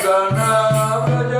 Yashodanandana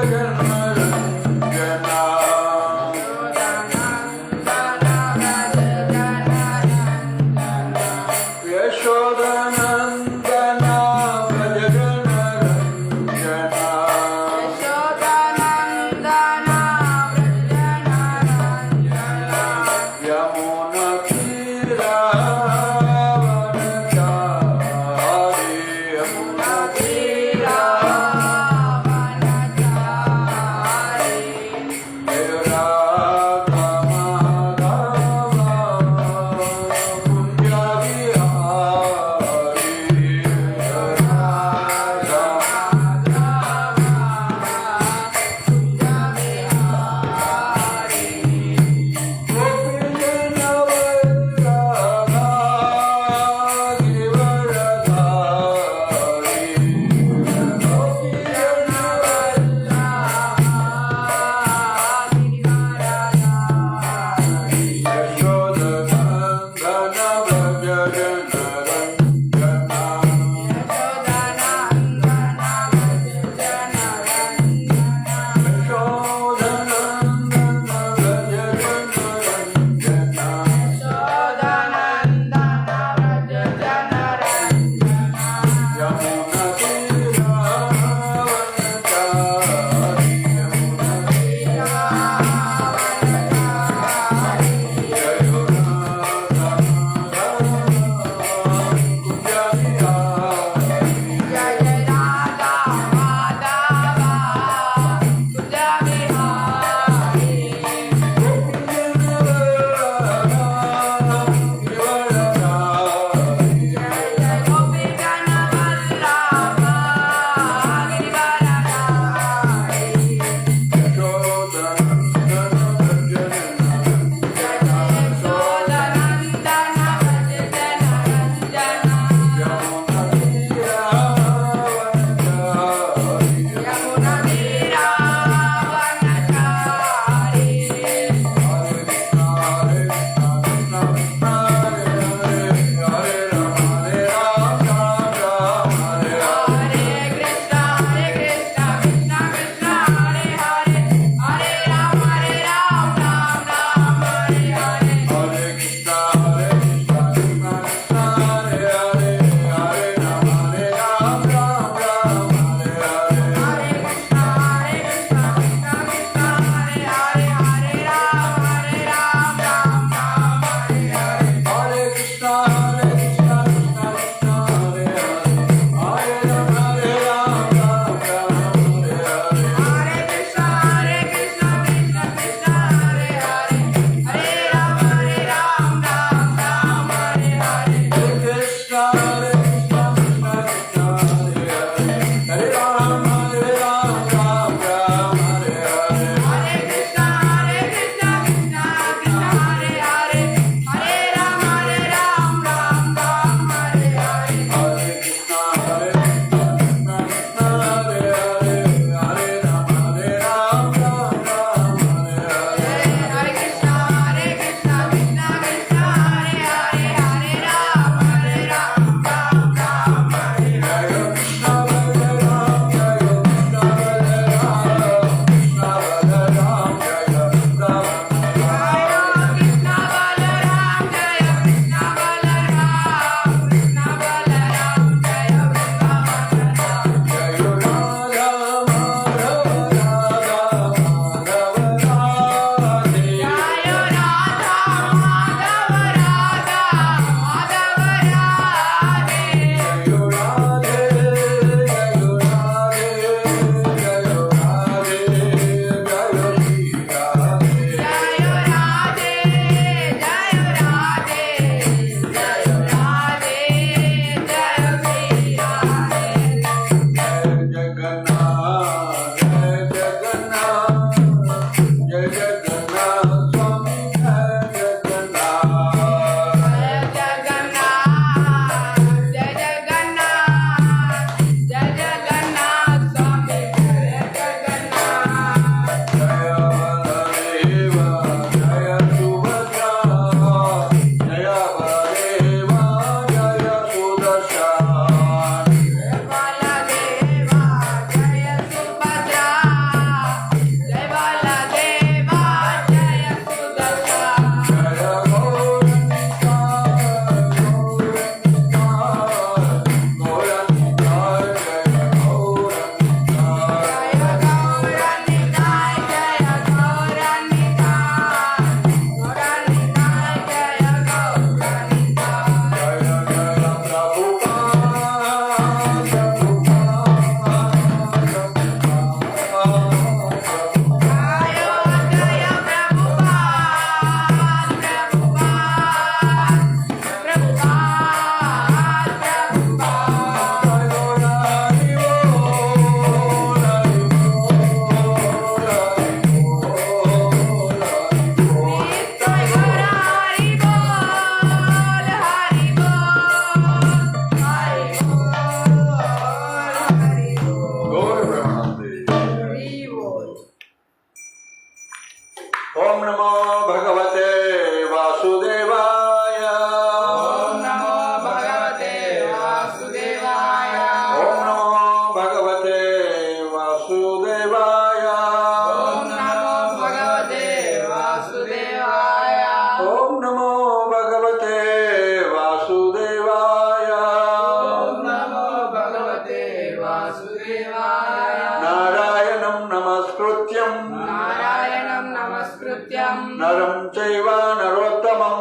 నరం చైవ నరోత్తమం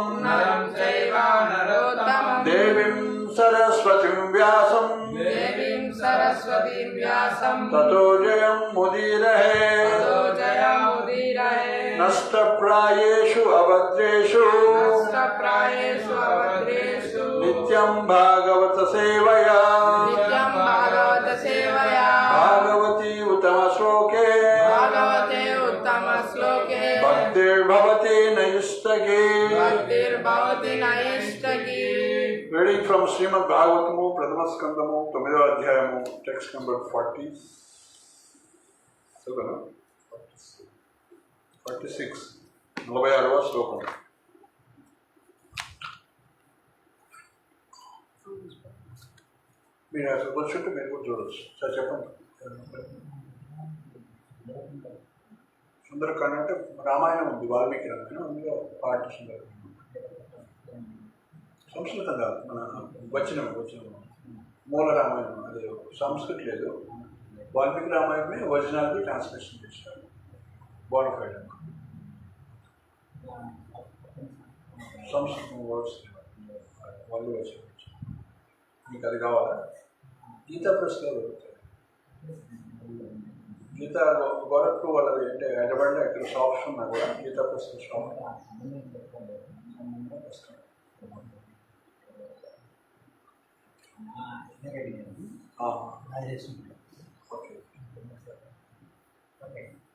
దేవీం సరస్వతిం వ్యాసం తతో జయం ముదీరహే నష్టప్రాయేషు అభద్రేషు నిత్యం భాగవత సేవయా భాగవతి ఉత్తమ శ్లోకే భక్తిర్భవతి నయుష్టకే. Reading from Srimad Bhagavatamu, Pradama Skandamu, 9వ అధ్యాయము, టెక్స్ట్ నెంబర్ 46, 46వ శ్లోకం. మీరు అసలు కూర్చుంటే మీరు కూడా చూడవచ్చు. సార్ చెప్పండి. సుందరకాండ అంటే రామాయణం ఉంది, వాల్మీకి రామాయణం, అందులో పాట సుందరకాండ. సంస్కృతం కాదు, మన వచ్చిన మూల రామాయణం. అది సంస్కృతి లేదు, వాల్మీకి రామాయణమే ఒరిజినల్గా ట్రాన్స్లేషన్ చేశారు, బోనఫైడ్. సంస్కృతం వర్డ్స్ వాళ్ళు వచ్చి మీకు అది కావాలా? గీతా ప్రెస్లో దొరుకుతాయి. గీతా గోరఖ్కు వాళ్ళది అంటే హైదరాబాద్లో ఎక్కడ షాప్స్ ఉన్నా కూడా గీతా ప్రెస్ షాప్. ఓకే,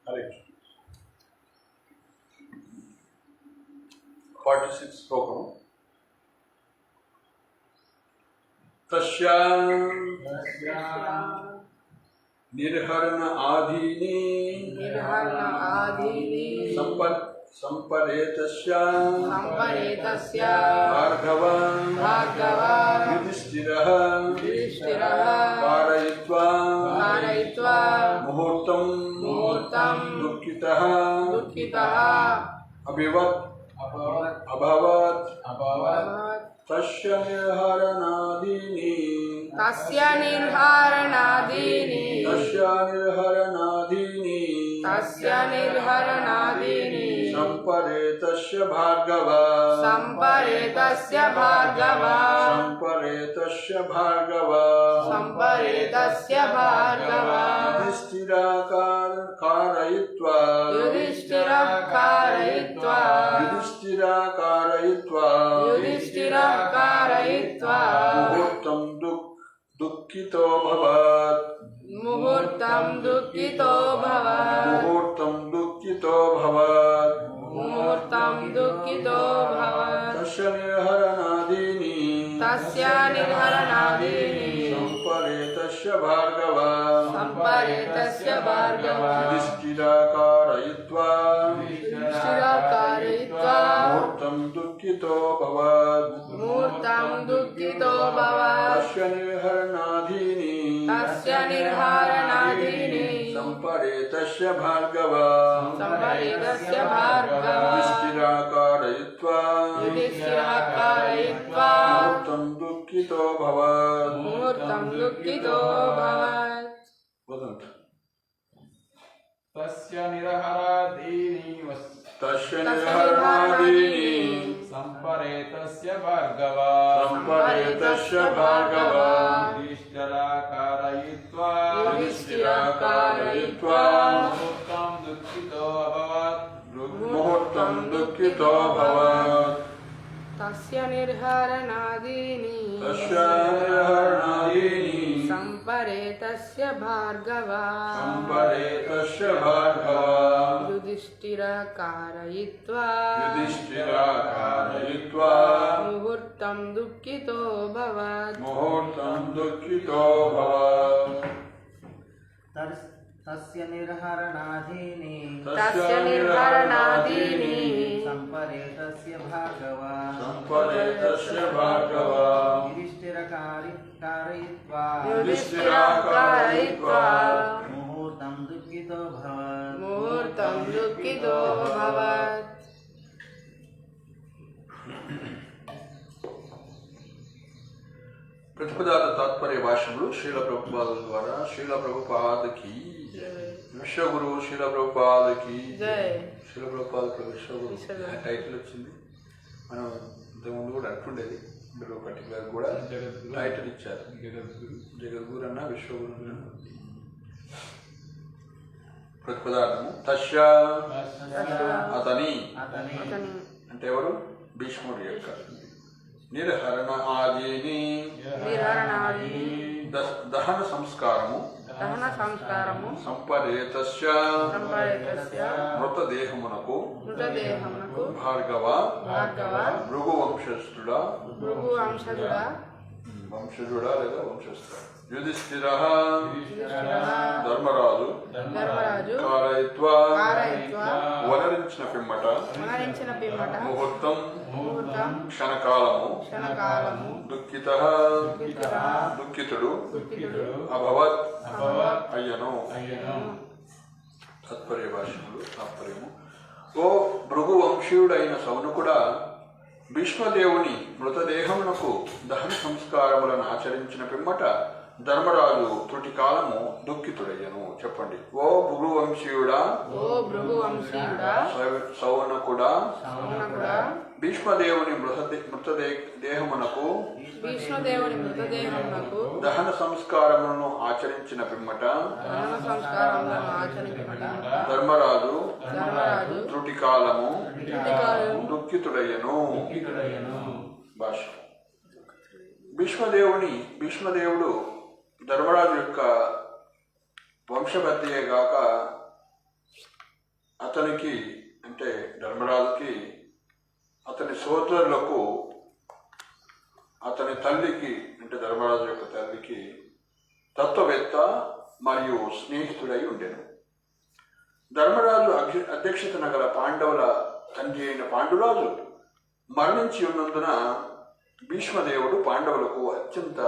అలాగే 46 శ్లోకం. తస్యా నిర్హరణ ఆదీని సంపరేతస్య భార్గవాన్ యుధిష్ఠిరః కారయిత్వా ముహూర్తం దుఃఖితః అభవత్ తస్య నిర్హరణాదీని సంపరేతస్య భార్గవ యుధిష్ఠిరాకారయిత్వా ముహూర్తం దుఃఖితో భవత్ తస్య నిర్హరణాదీని సంపరేతస్య భార్గవ యుధిష్ఠిరాకారయిత్వా ముహూర్తం దుఃఖితో భవత్ తస్య నిర్హరణాదీని సంపరేతస్య భార్గవ యుధిష్ఠిరాకారయిత్వా ముహూర్తం దుఃఖితో భవత్. తస్య నిర్హరాదీని సంపరేతస్య భార్గవ యుధిష్ఠిరాకారయిత్వా ముహూర్తం దుఃఖితో భవత్. తస్య నిర్హరణాదీని సంపరేతస్య భార్గవ యుధిష్ఠిరాకారయిత్వా ముహూర్తం దుఃఖితో భవత్. తస్య నిర్హరణాదీని సంపరేతస్య భార్గవ యుధిష్ఠిరాకారయిత్వా ముహూర్తం దుఃఖితో భవత్. ప్రతిపదార్థ తాత్పర్య భాషలు శ్రీల ప్రభుపాదుల ద్వారా శ్రీల ప్రభుపాదకి విశ్వగురు శిల ప్రభుపాదకి జై. శిల ప్రభుపాదకు విశ్వగురు విశ్వగురు. ఆ టైటిల్ వచ్చింది. మనం ఇంతకుముందు కూడా అంటుండేది, ఇందులో పర్టికులర్ కూడా జగద్గురు. టైటిల్ ఇచ్చారు. జగద్గురు. జగద్గురు అన్న విశ్వగురు అన్న. ప్రతిపదార్థము తస్య అతని అతని అతని అంటే ఎవరు? భీష్ముడి యొక్క నిర్హరణ ఆదిని విహరణాది దహన సంస్కారము దహన సంస్కారము సంపరేతస్య సంపరేతస్య మృతదేహమునకు మృతదేహమునకు భార్గవ భార్గవ భృగు వంశస్థుడా భృగు వంశజుడా వంశజుడా లేదా వంశస్థుడా యుధిష్ఠిర ధర్మరాజు ధర్మరాజు కారయిత్వా కారయిత్వా వనరించిన పిమ్మట మరణించిన పిమ్మట ముహూర్తం ముహూర్తం క్షణకాలము క్షణకాలము దుఃఖితుడు దుఃఖితుడు అభవత్ అభవత్ అయ్యను. అయ్యను. తత్పర్య భాష్యములు తాత్పర్యము. ఓ భృగు వంశీయుడైన సౌనకుడా, భీష్మదేవుని మృతదేహమునకు దహన సంస్కారములను ఆచరించిన పిమ్మట ధర్మరాజు త్రుటి కాలము దుఃఖితుడయ్యను. చెప్పండి. ఓ భృగు వంశీయుడా, ఓ భృగు వంశీయుడా, సౌనకుడా, సౌనకుడా, భీష్మదేవుని మృతదేహమునకు విష్ణుదేవుని మృతదేహమునకు దహన సంస్కారములను ఆచరించిన పిమ్మట దహన సంస్కారములను ఆచరించిన ధర్మరాజు ధర్మరాజు త్రుటి కాలము త్రుటికాలము దుఃఖితుడయ్యను. దుఃఖితుడయ్యను. భాష. భీష్మదేవుడు ధర్మరాజు యొక్క వంశవర్తియే గాక అతనికి అంటే ధర్మరాజుకి, అతని సోదరులకు, అతని తల్లికి అంటే ధర్మరాజు యొక్క తల్లికి తత్వవేత్త మరియు స్నేహితుడై ఉండెను. ధర్మరాజు అధ్యక్షతన గల పాండవుల తండ్రి అయిన పాండురాజు మరణించి ఉన్నందున భీష్మదేవుడు పాండవులకు అత్యంత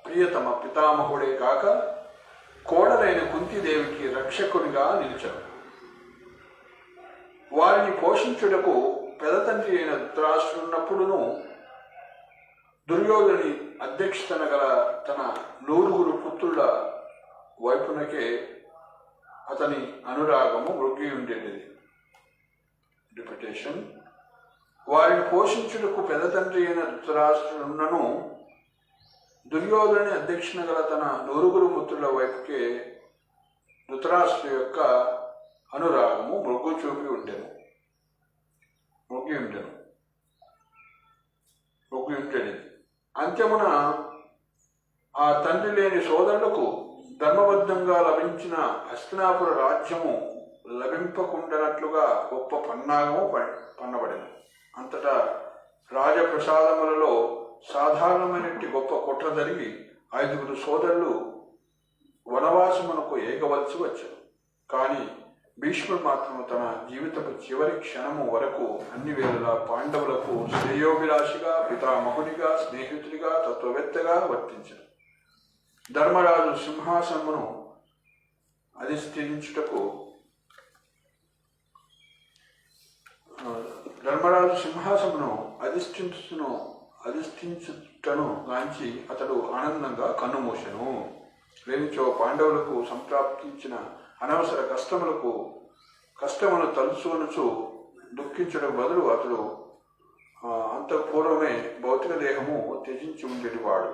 ప్రియతమ పితామహుడే కాక కోడలైన కుంతీదేవికి రక్షకునిగా నిలిచాడు. వారిని పోషించుటకు పెదతండ్రి అయిన ధృతరాష్ట్రుడున్నప్పుడును దుర్యోధని అధ్యక్షతన గల తన 9 పుత్రుల వైపునకే అతని అనురాగము వృద్ధి ఉండేది. రిపిటేషన్. వారిని పోషించుటకు పెదతండ్రి అయిన ధృతరాష్ట్రుడున్నను దుర్యోధని అధ్యక్షన గల తన 9 పుత్రుల వైపుకే ధృతరాష్ట్రు యొక్క అనురాగము మొగ్గి ఉండేది. అంత్యమున ఆ తండ్రి లేని సోదరులకు ధర్మబద్ధంగా లభించిన హస్తినాపుర రాజ్యము లభింపకుండానట్లుగా గొప్ప పన్నాగము పన్నబడింది. అంతటా రాజప్రసాదములలో సాధారణమైనట్టి గొప్ప కుట్ర జరిగి 5 సోదరులు వనవాసమునకు ఏగవలసి వచ్చారు. కానీ భీష్ముడు మాత్రం తన జీవితపు చివరి క్షణము వరకు అన్ని వేళలా పాండవులకు శ్రేయోభిలాషిగా, పితామహునిగా, స్నేహితుడిగా, తత్వవేత్తగా వర్తించాడు. ధర్మరాజు సింహాసనమును అధిష్ఠించుటకు అధిష్ఠించుటను గాంచి అతడు ఆనందంగా కన్నుమూసెను. లేనిచో పాండవులకు సంప్రాప్తించిన అనవసర కష్టమును తలుచుకొనుచు దుఃఖించడం బదులు అతడు అంతఃపూర్వమే భౌతిక దేహము త్యజించి ఉండేటివాడు.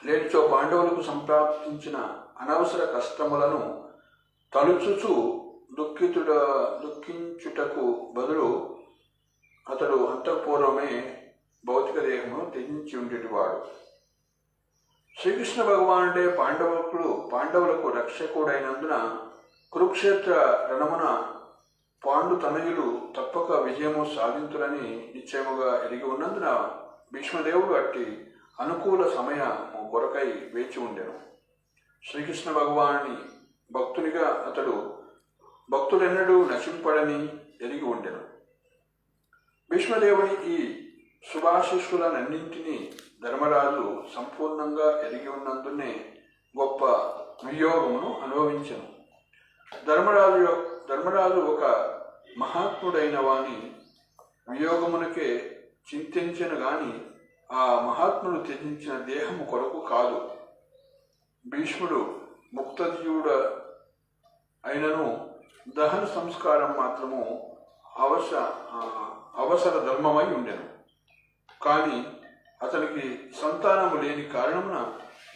లేనిచో పాండవులకు సంప్రాప్తించిన అనవసర కష్టములను తలుచుచు దుఃఖించుటకు బదులు అతడు అంతఃపూర్వమే భౌతిక దేహమును త్యజించి ఉండేటివాడు. శ్రీకృష్ణ భగవానుడే పాండవులకు రక్షకుడైనందున కురుక్షేత్ర రణమున పాండు తనయులు తప్పక విజయము సాధించులని నిశ్చయముగా ఎరిగి ఉన్నందున భీష్మదేవుడు అట్టి అనుకూల సమయము కొరకై వేచి ఉండెను. శ్రీకృష్ణ భగవాని భక్తునిగా అతడు భక్తుడెన్నడూ నశింపడని ఎరిగి ఉండెను. భీష్మదేవుని ఈ శుభాశిష్యులనన్నింటినీ ధర్మరాజు సంపూర్ణంగా ఎరిగి ఉన్నందునే గొప్ప వియోగమును అనుభవించెను. ధర్మరాజు ఒక మహాత్ముడైన వాని వియోగమునకే చింతించెను గాని ఆ మహాత్ముడు త్యజించిన దేహము కొరకు కాదు. భీష్ముడు దహన సంస్కారం మాత్రము అవసర ధర్మమై ఉండెను. కానీ అతనికి సంతానము లేని కారణమున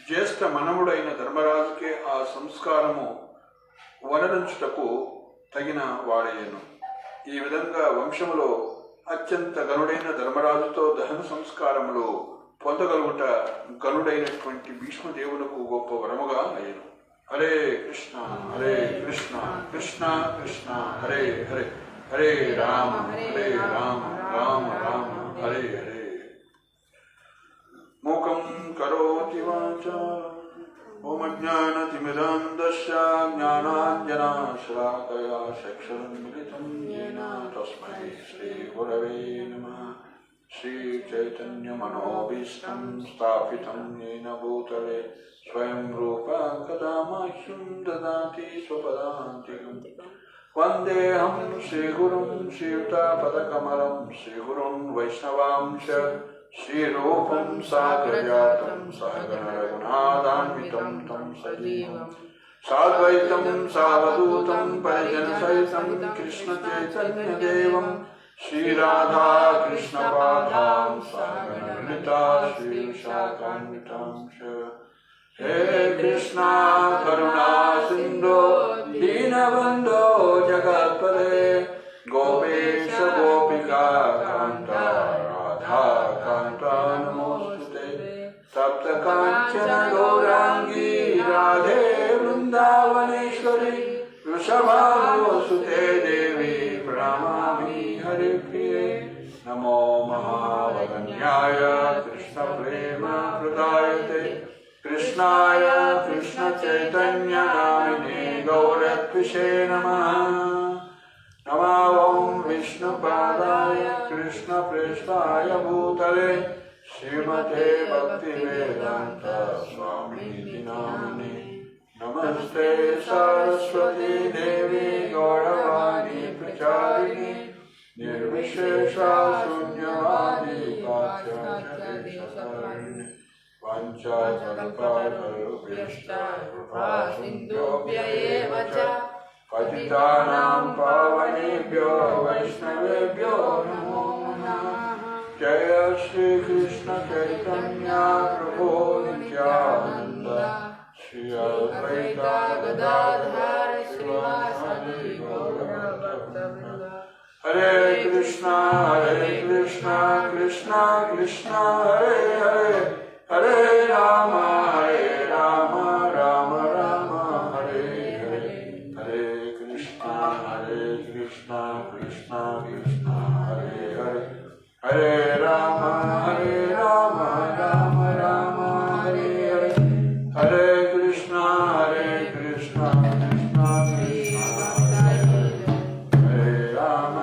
జ్యేష్ఠ మనముడైన ధర్మరాజుకే ఆ సంస్కారము వనరించుటకు తగిన వాడయ్యను. ఈ విధంగా వంశములో అత్యంత గనుడైన ధర్మరాజుతో దహన సంస్కారములు పొందగలుగుట గనుడైనటువంటి భీష్మదేవులకు గొప్ప వరముగా అయ్యను. హరే కృష్ణ హరే కృష్ణ కృష్ణ కృష్ణ హరే హరే హరే రామ హరే రామ రామ రామ హరే హరే. మూకం కరోతి వాచాలం ఓం అజ్ఞానతిమిరాంధస్య జ్ఞానాంజనాశ్లాకయా చక్షురున్మిలితం యేన తస్మై శ్రీగురవే నమః. శ్రీచైతన్యమనోభీష్టం స్థాపితం యేన భూతలే స్వయం రూపా కదా మహ్యం దదాతి స్వపదాంతికం. వందేహం శ్రీగురుం శ్రీయుతాపదకమలం శ్రీగురున్ వైష్ణవాంశ శ్రీరూపం సాగ్రజాతం సహగణ రఘునాథాన్వితం తం సజీవం సాద్వైతం సావధూతం పరిజనసహితం కృష్ణ చైతన్యదేవం శ్రీరాధా కృష్ణ పాదాం సహగణ లలితా శ్రీవిశాఖాన్వితాంశ. హే కృష్ణ కరుణా సింధో దీనబంధో జగత్పదే గోపేశ గోపికా కాంత రాధా కాంత నమోస్తుతే. తప్త కాంచన గౌరాంగీ రాధే వృందావనేశ్వరి వృషభానుసుతే దేవి ప్రణమామి హరిప్రియ. నమో మహావదన్యాయ కృష్ణ ప్రేమ ప్రదాయతే కృష్ణాయ కృష్ణ చైతన్య నామినే గౌరత్విషే నమః. నమో ఓం విష్ణుపాదాయ కృష్ణ ప్రేష్ఠాయ భూతలే శ్రీమతే భక్తివేదాంత స్వామినిధి నామినే. నమస్తే సరస్వతీ దేవి గౌరవాణి ప్రచారిణి నిర్విశేష శూన్యవాది పాశ్చాత్యదేశతారిణి. వాంఛాకల్పతరుభ్యశ్చ కృపా సింధుభ్యయేవ చ పతితానాం పావనేభ్యో వైష్ణవేభ్యో నమో నమః. జయ శ్రీ కృష్ణ చైతన్య ప్రభో నిత్యానంద శ్రీ అద్వైత గదాధర శ్రీవాసాది గౌరభక్తవృంద. హరే కృష్ణ కృష్ణ కృష్ణ హరే హరే హరే రామ రామ రామ హరే హరే. హరే కృష్ణ కృష్ణ కృష్ణ హరే హరే హరే రామ రామ రామ హరే హరే. హరే కృష్ణ కృష్ణ కృష్ణ హరే హరే రామ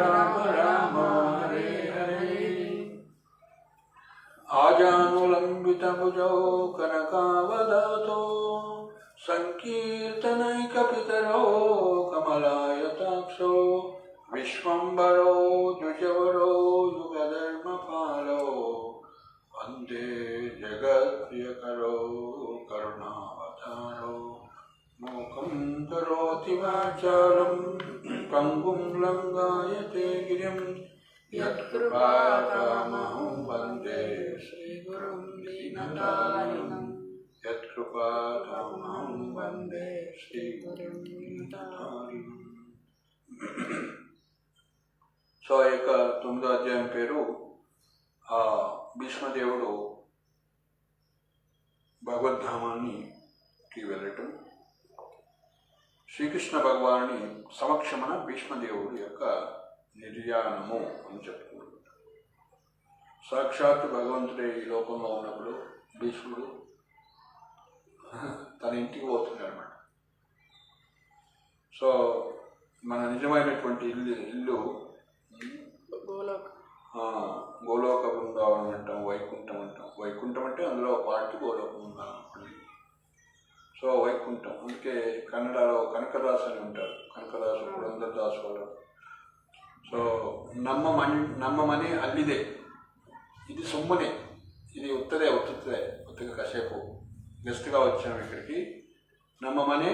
రామ హరే హరే. ఆజానులంబితభుజౌ కనకావదాతో సంకీర్తనైకపితరో కమలాయతాక్షో విశ్వంబరో ద్విజవరో యుగధర్మపాలో వందే జగత్ప్రియకరో కరుణావతారో. మూకం కరోతి వాచాలం పంగుం లంఘాయతే గిరిం యత్కృపాతమహం వందే శ్రీగురుం దీనతారిణం. యత్కృపాతమహం వందే శ్రీగురుం దీనతారిణం. సో ఈ యొక్క 9వ అధ్యాయం పేరు భీష్మదేవుడు భగవద్ధామానికి వెళ్ళటం. శ్రీకృష్ణ భగవానుని సమక్షమున భీష్మదేవుడి యొక్క నిర్యాణము అని చెప్తున్నాడు. సాక్షాత్ భగవంతుడే ఈ లోకంలో ఉన్నప్పుడు భీష్ముడు తన ఇంటికి పోతున్నాడు అన్నమాట. సో మన నిజమైనటువంటి ఇల్లు గోలోక బృందావనం అంటాం, వైకుంఠం అంటాం. వైకుంఠం అంటే అందులో పార్టీ గోలోక బృందావనం. సో వైకుంఠం, అందుకే కన్నడలో కనకదాస్ అని ఉంటారు. కనకదాసు పురంధరదాసు వాళ్ళు. సో నమ్మమని అల్లిదే, ఇది సొమ్మునే, ఇది ఉత్తగా కాసేపు గెస్ట్గా వచ్చాము ఇక్కడికి, నమ్మమనే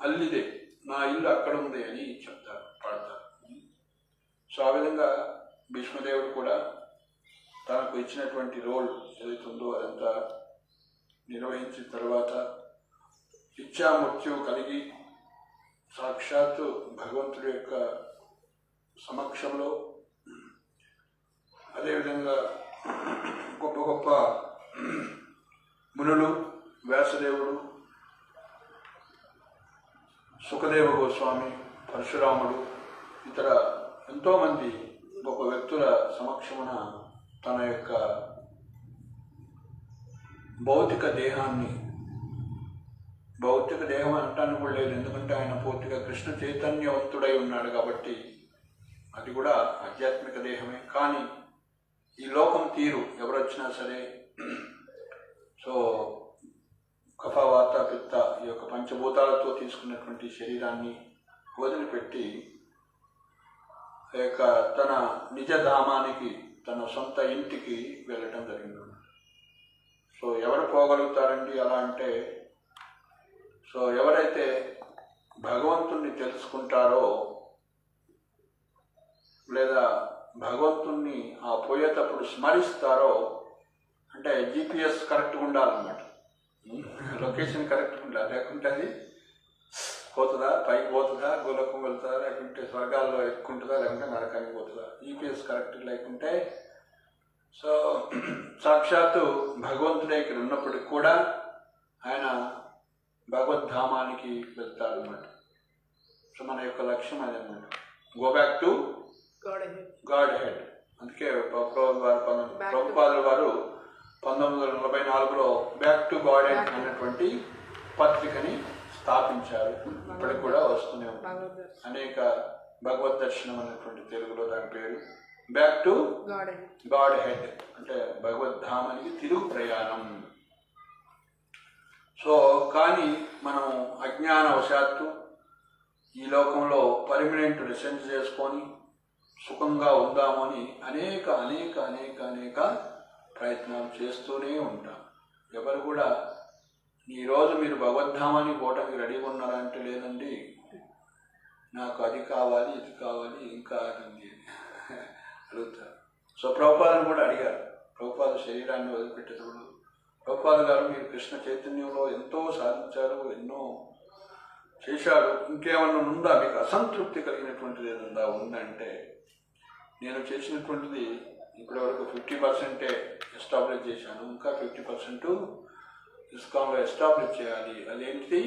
అల్లిదే, నా ఇల్లు అక్కడ ఉంది అని చెప్తారు, పాడతారు. సో ఆ విధంగా భీష్మదేవుడు కూడా తనకు ఇచ్చినటువంటి రోల్ ఏదైతుందో అదంతా నిర్వహించిన తర్వాత ఇచ్చా మృత్యువు కలిగి సాక్షాత్తు భగవంతుడి యొక్క సమక్షంలో, అదేవిధంగా గొప్ప గొప్ప మునులు, వ్యాసదేవుడు, సుఖదేవ గోస్వామి, పరశురాముడు, ఇతర ఎంతోమంది గొప్ప వ్యక్తుల సమక్షమున తన యొక్క భౌతిక దేహం అంటాను కూడా లేదు, ఎందుకంటే ఆయన పూర్తిగా కృష్ణ చైతన్యవంతుడై ఉన్నాడు కాబట్టి అది కూడా ఆధ్యాత్మిక దేహమే. కానీ ఈ లోకం తీరు ఎవరు వచ్చినా సరే, సో కఫ వాత పిత్త ఈ యొక్క పంచభూతాలతో తీసుకున్నటువంటి శరీరాన్ని వదిలిపెట్టి యొక్క తన నిజధామానికి, తన సొంత ఇంటికి వెళ్ళటం జరిగింది. సో ఎవరు పోగలుగుతారండి అలా అంటే, సో ఎవరైతే భగవంతుణ్ణి తెలుసుకుంటారో లేదా భగవంతుణ్ణి ఆ పోయేటప్పుడు స్మరిస్తారో, అంటే GPS కరెక్ట్గా ఉండాలన్నమాట, లొకేషన్ కరెక్ట్గా ఉండాలి, లేకుంటే అది పోతుందా, పైకి పోతుందా, గోలోకం వెళ్తుందా, లేకుంటే స్వర్గాల్లో ఎక్కుంటుందా, లేకుంటే నరకానికి పోతుందా, GPS కరెక్ట్ లేకుంటే. సో సాక్షాత్తు భగవంతుడే ఇక్కడ ఉన్నప్పటికి కూడా ఆయన భగవద్ధామానికి వెళ్తాడు అన్నమాట. సో మన యొక్క లక్ష్యం అదన్నమాట, go back to God head. అందుకే ప్రభుపాదుల వారు 1944లో బ్యాక్ టు గాడ్ హెడ్ అనేటువంటి పత్రికని స్థాపించారు. ఇప్పటికి కూడా వస్తూనే ఉంటుంది. అనేక భగవద్ దర్శనం అనేటువంటి తెలుగులో దాని పేరు బ్యాక్ టు గాడ్ హెడ్, అంటే భగవద్ధామానికి తిరుగు ప్రయాణం. సో కానీ మనం అజ్ఞానవశాత్తు ఈ లోకంలో పర్మనెంట్ రెసిడెన్స్ చేసుకొని సుఖంగా ఉందామని అనేక అనేక అనేక అనేక ప్రయత్నాలు చేస్తూనే ఉంటాం. ఎవరు కూడా ఈరోజు మీరు భగవద్ధామానికి పోవడానికి రెడీగా ఉన్నారా అంటే లేదండి, నాకు అది కావాలి, ఇది కావాలి, ఇంకా అది అడుగుతారు. సో ప్రభుపాదుని కూడా అడిగారు. ప్రభుపాద శరీరాన్ని వదిలిపెట్టేటప్పుడు ప్రభుపాద గారు, మీరు కృష్ణ చైతన్యంలో ఎంతో సాధించారు, ఎన్నో చేశారు, ఇంకేమన్నా ఉందా, మీకు అసంతృప్తి కలిగినటువంటిది ఏదన్నా ఉందంటే, నేను చేసినటువంటిది ఇప్పటివరకు 50% ఎస్టాబ్లిష్ చేశాను, ఇంకా 50% ఇస్కాన్లో ఎస్టాబ్లిష్ చేయాలి. అదేంటిది?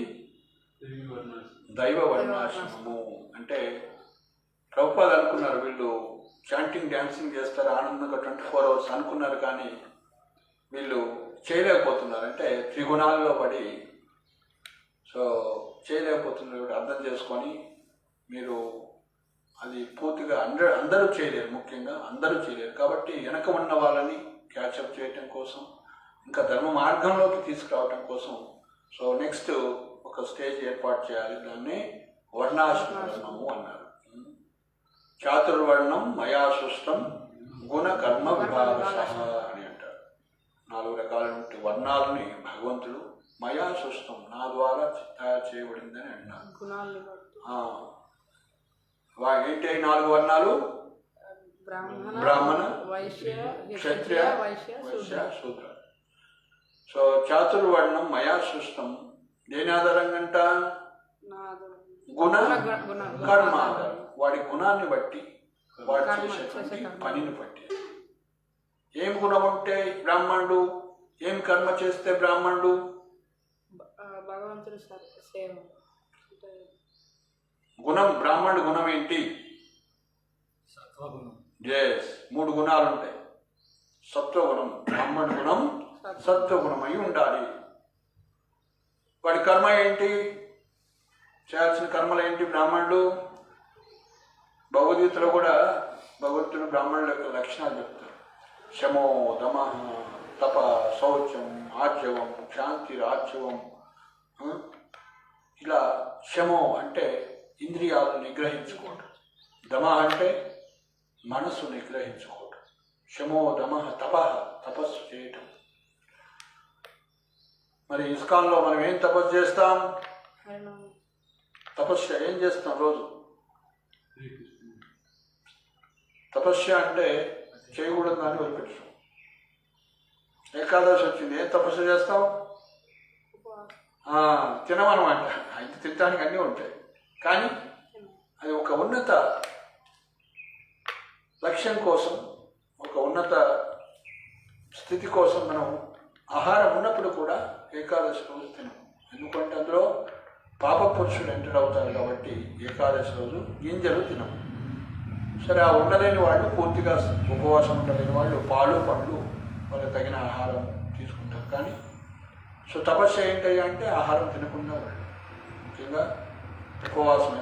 దైవ వర్ణాశ్రమము. అంటే ప్రభుపాద అనుకున్నారు వీళ్ళు చాంటింగ్ డ్యాన్సింగ్ చేస్తారు ఆనందంగా 24 hours అనుకున్నారు, కానీ వీళ్ళు చేయలేకపోతున్నారు. అంటే త్రిగుణాల్లో పడి సో చేయలేకపోతున్నారు. అర్థం చేసుకొని మీరు అది పూర్తిగా అందరూ చేయలేరు, ముఖ్యంగా అందరూ చేయలేరు. కాబట్టి వెనక ఉన్న వాళ్ళని క్యాచప్ చేయటం కోసం, ఇంకా ధర్మ మార్గంలోకి తీసుకురావటం కోసం సో నెక్స్ట్ ఒక స్టేజ్ ఏర్పాటు చేయాలి. దాన్ని వర్ణాశ్రమము అన్నారు. చాతుర్వర్ణం మయా సృష్టం గుణ కర్మ విభాగశః అని అంటారు. 4 రకాలైన వర్ణాలని భగవంతుడు మయా సృష్టం, నా ద్వారా తయారు చేయబడిందని అన్నారు. ఏంటి 4 వర్ణాలు? బ్రాహ్మణ, క్షత్రియ, వైశ్య, శూద్ర. సో చాతుర్వర్ణం మయా సృష్టం దేని ఆధారంగా అంట? గుణ కర్మ ఆధారం. వాడి గుణాన్ని బట్టి, వాడు చేసేటువంటి పనిని బట్టి. ఏం గుణం ఉంటే బ్రాహ్మణుడు, ఏం కర్మ చేస్తే బ్రాహ్మణుడు? భగవంతుడి సేవ. గుణం, బ్రాహ్మణుడు గుణం ఏంటి? ఎస్, 3 గుణాలు ఉంటాయి. సత్వగుణం, బ్రాహ్మణ గుణం సత్వగుణం అయి ఉండాలి. వాడి కర్మ ఏంటి? చేయాల్సిన కర్మలు ఏంటి బ్రాహ్మణుడు? భగవద్గీతలో కూడా భగవంతుడు బ్రాహ్మణుల యొక్క లక్షణాలు చెప్తారు. శమో దమ తప శౌచం ఆర్జవం శాంతి రాజ్యవం. ఇలా శమో అంటే ఇంద్రియాలను నిగ్రహించుకోవటం, దమ అంటే మనసు నిగ్రహించుకోవటం, శమో దమ తప తపస్సు చేయటం. మరి ఇస్కాన్లో మనం ఏం తపస్సు చేస్తాం? తపస్య ఏం చేస్తాం రోజు? తపస్య అంటే చేయకూడదు అని వదిలిపెట్టాం. ఏకాదశి వచ్చింది, ఏం తపస్సు చేస్తావు? తినమనమాట. అయితే తినడానికి అన్నీ ఉంటాయి, కానీ అది ఒక ఉన్నత లక్ష్యం కోసం, ఒక ఉన్నత స్థితి కోసం మనం ఆహారం ఉన్నప్పుడు కూడా ఏకాదశి రోజు తినం. ఎందుకంటే అందులో పాప పురుషుడు ఎంటర్ అవుతారు కాబట్టి ఏకాదశి రోజు గింజలు తినం. సరే, ఆ ఉండలేని వాళ్ళు, పూర్తిగా ఉపవాసం ఉండలేని వాళ్ళు పాలు పండ్లు వాళ్ళకి తగిన ఆహారం తీసుకుంటారు. కానీ సో తపస్సు ఏంటయ్యా అంటే ఆహారం తినకుండా వాళ్ళు ముఖ్యంగా ఉపవాసం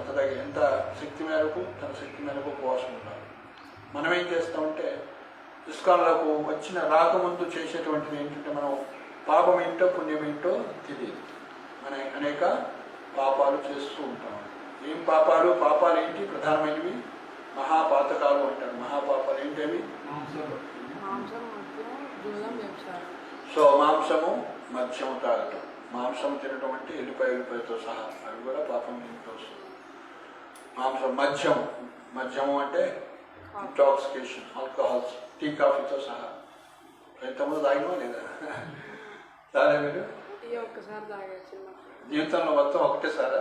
ఎంత శక్తి మేరకు, తన శక్తి మేరకు ఉపవాసం ఉండాలి. మనం ఏం చేస్తామంటే ఇస్కాన్లకు వచ్చిన రాకముందు చేసేటువంటిది ఏంటంటే మనం పాపం ఏంటో పుణ్యం ఏంటో తెలియదు. మన అనేక పాపాలు చేస్తూ ఉంటాం. ఏం పాపాలు? పాపాలు ఏంటి? ప్రధానమైనవి మహాపాతకాలు అంటారు. మహాపాపాలు ఏంటవి? మాంసం, మద్యం, జూదం, వ్యభిచారం. సో మాంసము, మద్యము తాగటం. మాంసం తినటం అంటే ఎల్లిపాయతో సహా, అవి కూడా పాపం ఇంట్లో వస్తుంది. మాంసం, మద్యము అంటే ఇంటాక్సికేషన్, ఆల్కహాల్స్, టీ కాఫీతో సహా. రైతము తాగినా లేదా? తాగే మీరు ఒక్కసారి తాగచ్చు జీవితంలో మొత్తం ఒకటేసారా?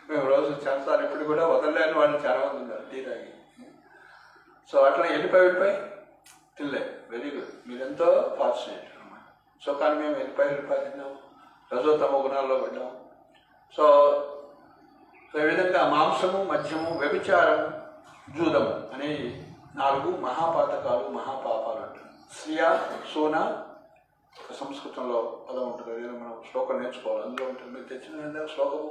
మేము రోజు చాలాసార్లు ఇప్పుడు కూడా వదలలేని వాళ్ళు చాలా మంది ఉన్నారు టీ తాగి. సో అట్లా వెళ్ళిపోయి తినలే. వెరీ గుడ్, మీరెంతో ఫార్చునేట్ అన్నమాట. సో కానీ మేము వెళ్ళిపోయి తిన్నాం, రజోతమ గుణాల్లో పడ్డాం. సో ఈ విధంగా మాంసము, మద్యము, వ్యభిచారము, జూదము అనే 4 మహాపాతకాలు, మహాపాపాలు అంటారు. శ్రియ, సోన, సంస్కృతంలో పదం ఉంటుంది. అదే మనం శ్లోకం నేర్చుకోవాలి, అందులో ఉంటుంది. మీరు తెచ్చిన శ్లోకము